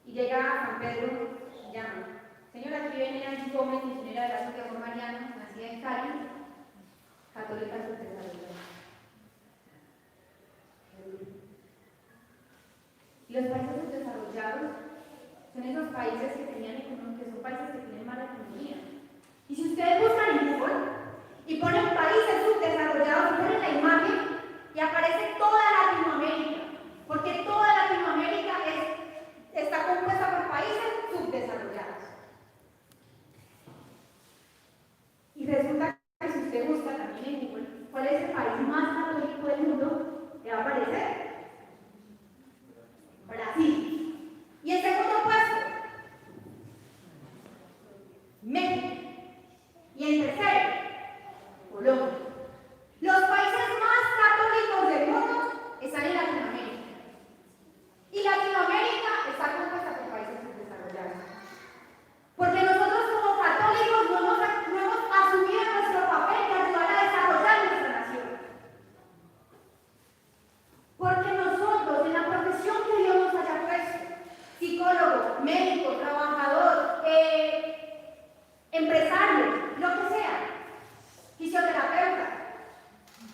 Y llega San Pedro y llama: señora, aquí viene Angie Gómez, misionera de la Asociación Mariana, nacida en Cali, católica subdesarrollada. Y los países subdesarrollados son esos países que son países que tienen mala economía. Y si ustedes buscan en Google y ponen países subdesarrollados, y ponen la imagen, y aparece toda Latinoamérica, porque toda Latinoamérica está compuesta por países subdesarrollados. Y resulta que si usted busca también en Google cuál es el país más católico del mundo, le va a aparecer Brasil. Y el segundo puesto, México. Y en tercero, Colombia. Los países más católicos del mundo están en Latinoamérica. Y Latinoamérica está compuesta por países subdesarrollados. Porque nosotros como católicos no hemos asumido nuestro papel de ayudar a desarrollar nuestra nación. Porque nosotros, en la profesión que Dios nos haya puesto, psicólogo, médico, trabajador, empresario, lo que sea, fisioterapeuta,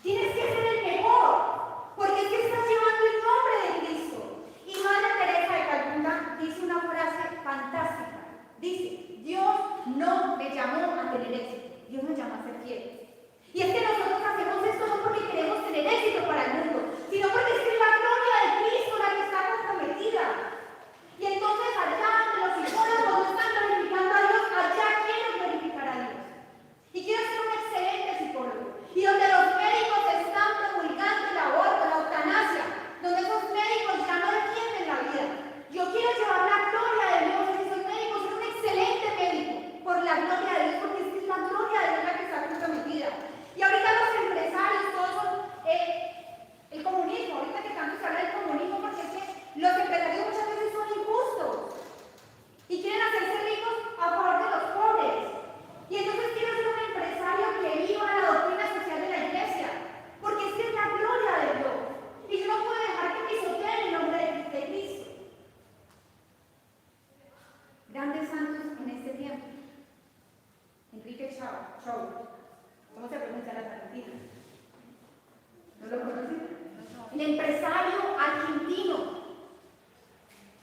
tienes que ser el mejor, porque es que estás llevando el nombre de Cristo. Y Madre Teresa de Calcuta dice una frase fantástica. Dice: Dios no me llamó a tener éxito, Dios me llamó a ser fiel. Y es que nosotros hacemos esto no porque queremos tener éxito para el mundo, sino porque es que es la gloria de Cristo la que está comprometida. Y entonces allá donde los psicólogos no están glorificando a Dios, allá quiero glorificar a Dios. Y quiero ser un excelente psicólogo. Y donde los médicos están promulgando el aborto, la eutanasia, donde esos médicos ya no defienden la vida, yo quiero llevar la gloria de Dios. Y si soy médico, soy un excelente médico por la gloria de Dios, porque es que es la gloria de Dios la que está comprometida. Y ahorita los empresarios, todos son el comunismo. Ahorita que tanto se habla del comunismo, porque es que los empresarios muchas veces son injustos y quieren hacerse ricos a favor de los pobres. Y entonces quiero ser un empresario que viva la doctrina social de la iglesia, porque es que es la gloria de Dios. Y yo no puedo dejar que pisoteen el nombre de Cristo. Grandes santos en este tiempo. Enrique Chau. ¿Cómo se pronuncia la Argentina? ¿No lo conocen? El empresario argentino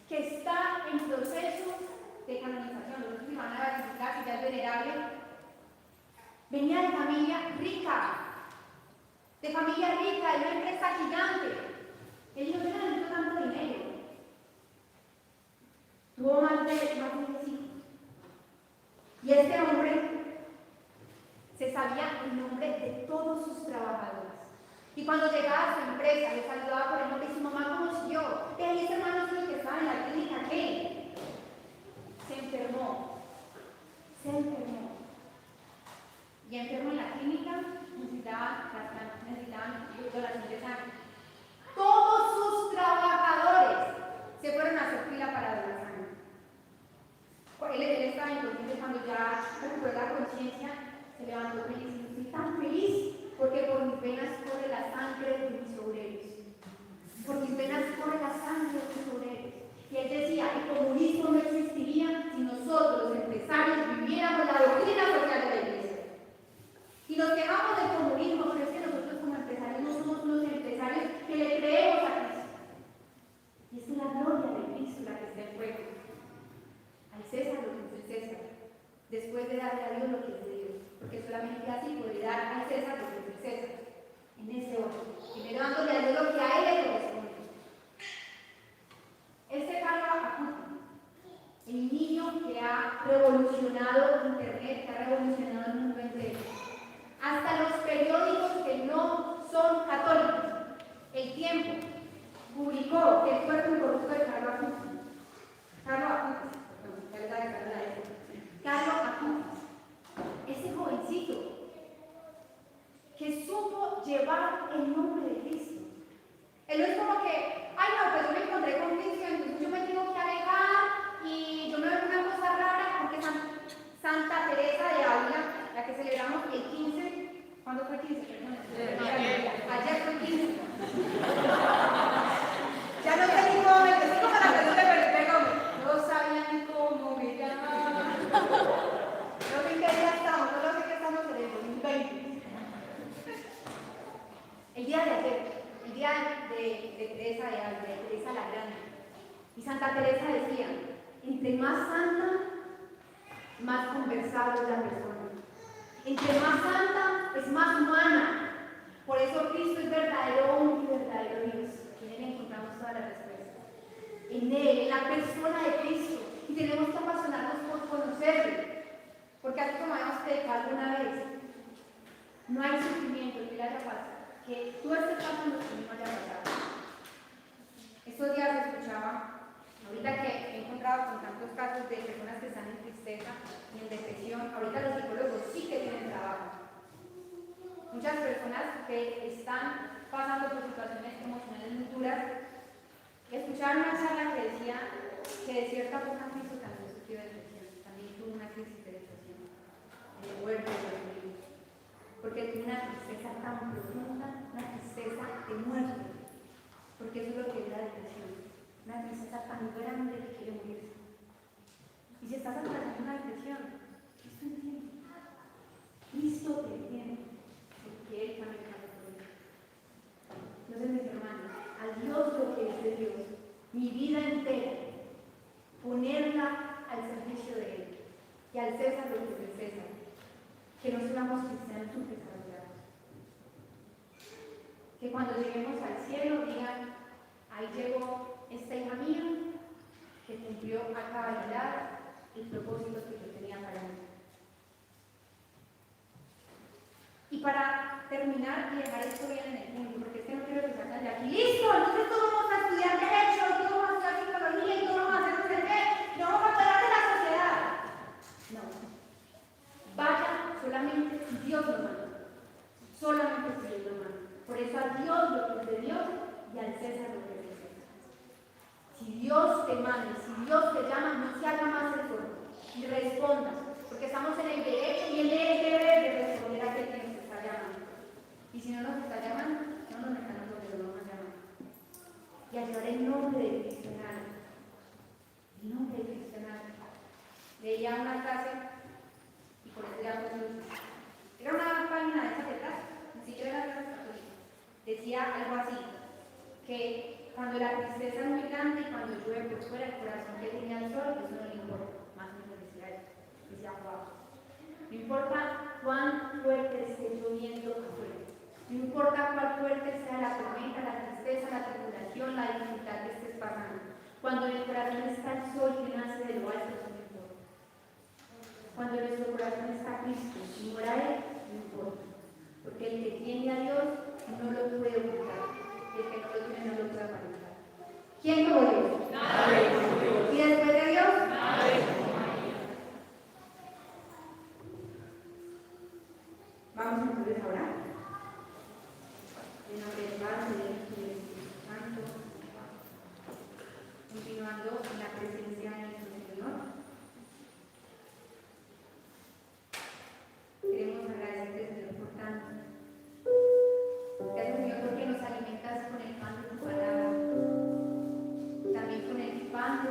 que está en proceso de canonización. Los otros van a verificar que ya es venerable. Venía de familia rica, de una empresa gigante. Él no necesitó tanto dinero. Tuvo más de 10 hijos. Y este hombre se sabía el nombre de todos sus trabajadores. Y cuando llegaba a su empresa, le saludaba por el nombre y su mamá, ¿cómo siguió? Ese hermano es el que estaba en la clínica, ¿qué? Se enfermó. Y enfermo en la clínica, necesitaban donación de sangre. Todos sus trabajadores se fueron a hacer fila para donar sangre. Él estaba inconsciente. Cuando ya recuperó la conciencia, se levantó feliz. Estoy tan feliz porque por mis venas corre la sangre de mis obreros. Por mis venas corre la sangre de mis obreros. Y él decía: el comunismo no existiría si nosotros, los empresarios, viviéramos la doctrina social de la iglesia. Y nos quejamos del comunismo, pero es que nosotros como empresarios no somos unos empresarios que le creemos a Cristo. Y es la gloria de Cristo la que está en juego. Al César lo que es el César, después de darle a Dios lo que es de Dios, porque solamente así podría dar al César lo que es el César, en ese orden, primero dándole a Dios lo que a él le corresponde. Este Carlos Acuti, el niño que ha revolucionado Internet, que ha revolucionado el mundo entero, hasta los periódicos que no son católicos, El Tiempo, publicó el cuerpo incorrupto de Carlos Acutis, ese jovencito que supo llevar el nombre de Cristo. Él no es como que, ay no, pues yo me encontré con Cristo, entonces yo me tengo que alejar y yo me veo una cosa rara, porque Santa Teresa de Ávila, la que celebramos el 15, ¿cuándo fue el 15? Perdón, ayer fue el 15. Ya no sé ni cómo me decís como la canción de Felipe Gómez. No sabía ni cómo me llamaba. No sé en qué día estamos, solo sé que estamos en el 2020. El día de ayer, el día de Teresa de Ávila, de Teresa la Grande. Y Santa Teresa decía, entre más santa, más conversable es la persona. Entre más santa, es más humana. Por eso Cristo es verdadero hombre y verdadero Dios. En Él encontramos todas las respuestas. En Él, en la persona de Cristo. Y tenemos que apasionarnos por conocerle. Porque así como habíamos predicado una vez, no hay sufrimiento que le haya pasado, que tú estés pasando que no haya pasado. Estos días escuchaba, ahorita que he encontrado con tantos casos de personas que están en tristeza y en depresión, ahorita los psicólogos sí que tienen trabajo. Muchas personas que están pasando por situaciones emocionales muy duras, escucharon una charla que decía que de cierta forma Cristo también sufrió de depresión, también tuvo una crisis de depresión, de muerte, de porque tuvo una tristeza tan profunda, una tristeza de muerte, porque eso es lo que es la depresión, una tristeza tan grande que quiere morirse. Y si estás atravesando una depresión, Cristo entiende, Cristo te entiende. Que Él también cabe por Él. Entonces, mis hermanos, a Dios lo que es de Dios, mi vida entera, ponerla al servicio de Él, y al César lo que es del César, que no seamos cristianos subdesarrollados. Que cuando lleguemos al cielo digan, ahí llegó esta hija mía, que cumplió a cabalidad el propósito que yo tenía para mí. Y para terminar y dejar esto bien en el punto, porque es que no quiero que salgan de aquí. ¡Listo! Entonces todos vamos a estudiar Derecho, y todos vamos a estudiar Psicología, y todos vamos a hacer no sé qué, y no vamos a hablar de la sociedad. No. Vayan solamente si Dios lo manda. Solamente si Dios lo manda. Por eso a Dios lo que es de Dios y al César lo que es de César. Si Dios te manda, si Dios te llama, no se haga más el sordo. Y respondas, porque estamos en el derecho y en el deber de responder a aquel que nos está llamando. Y si no nos está llamando, no nos metamos porque lo vamos a llamar. Y a llevar el nombre del diccionario. El nombre del diccionario. Leía una frase y por eso ya pues era una página de esa de atrás, ni siquiera era la católica. Decía algo así, que cuando la tristeza es muy grande y cuando llueve por fuera el corazón que tiene al sol, eso no le importa. Más o menos decía eso. Decía abajo. No importa cuán fuerte esté lloviendo afuera. No importa cuán fuerte sea la tormenta, la tristeza, la tribulación, la dificultad que estés pasando. Cuando en el corazón está el sol que nace de lo alto, eso no importa. Cuando en nuestro corazón está Cristo y mora Él, no importa. Porque el que tiene a Dios no lo puede ocultar. Y el que no lo tiene no lo puede aparentar. ¿Quién como Dios? Nadie. ¿Y después de Dios? Nadie. Vamos entonces a orar. En nombre del Padre, del Hijo y del Espíritu Santo, continuando en la presencia de nuestro Señor. Queremos agradecerte, Señor, por tanto. Gracias, Señor, porque nos alimentas con el pan de tu palabra, también con el pan de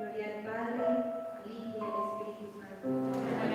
Gloria al Padre, al Hijo y al Espíritu Santo.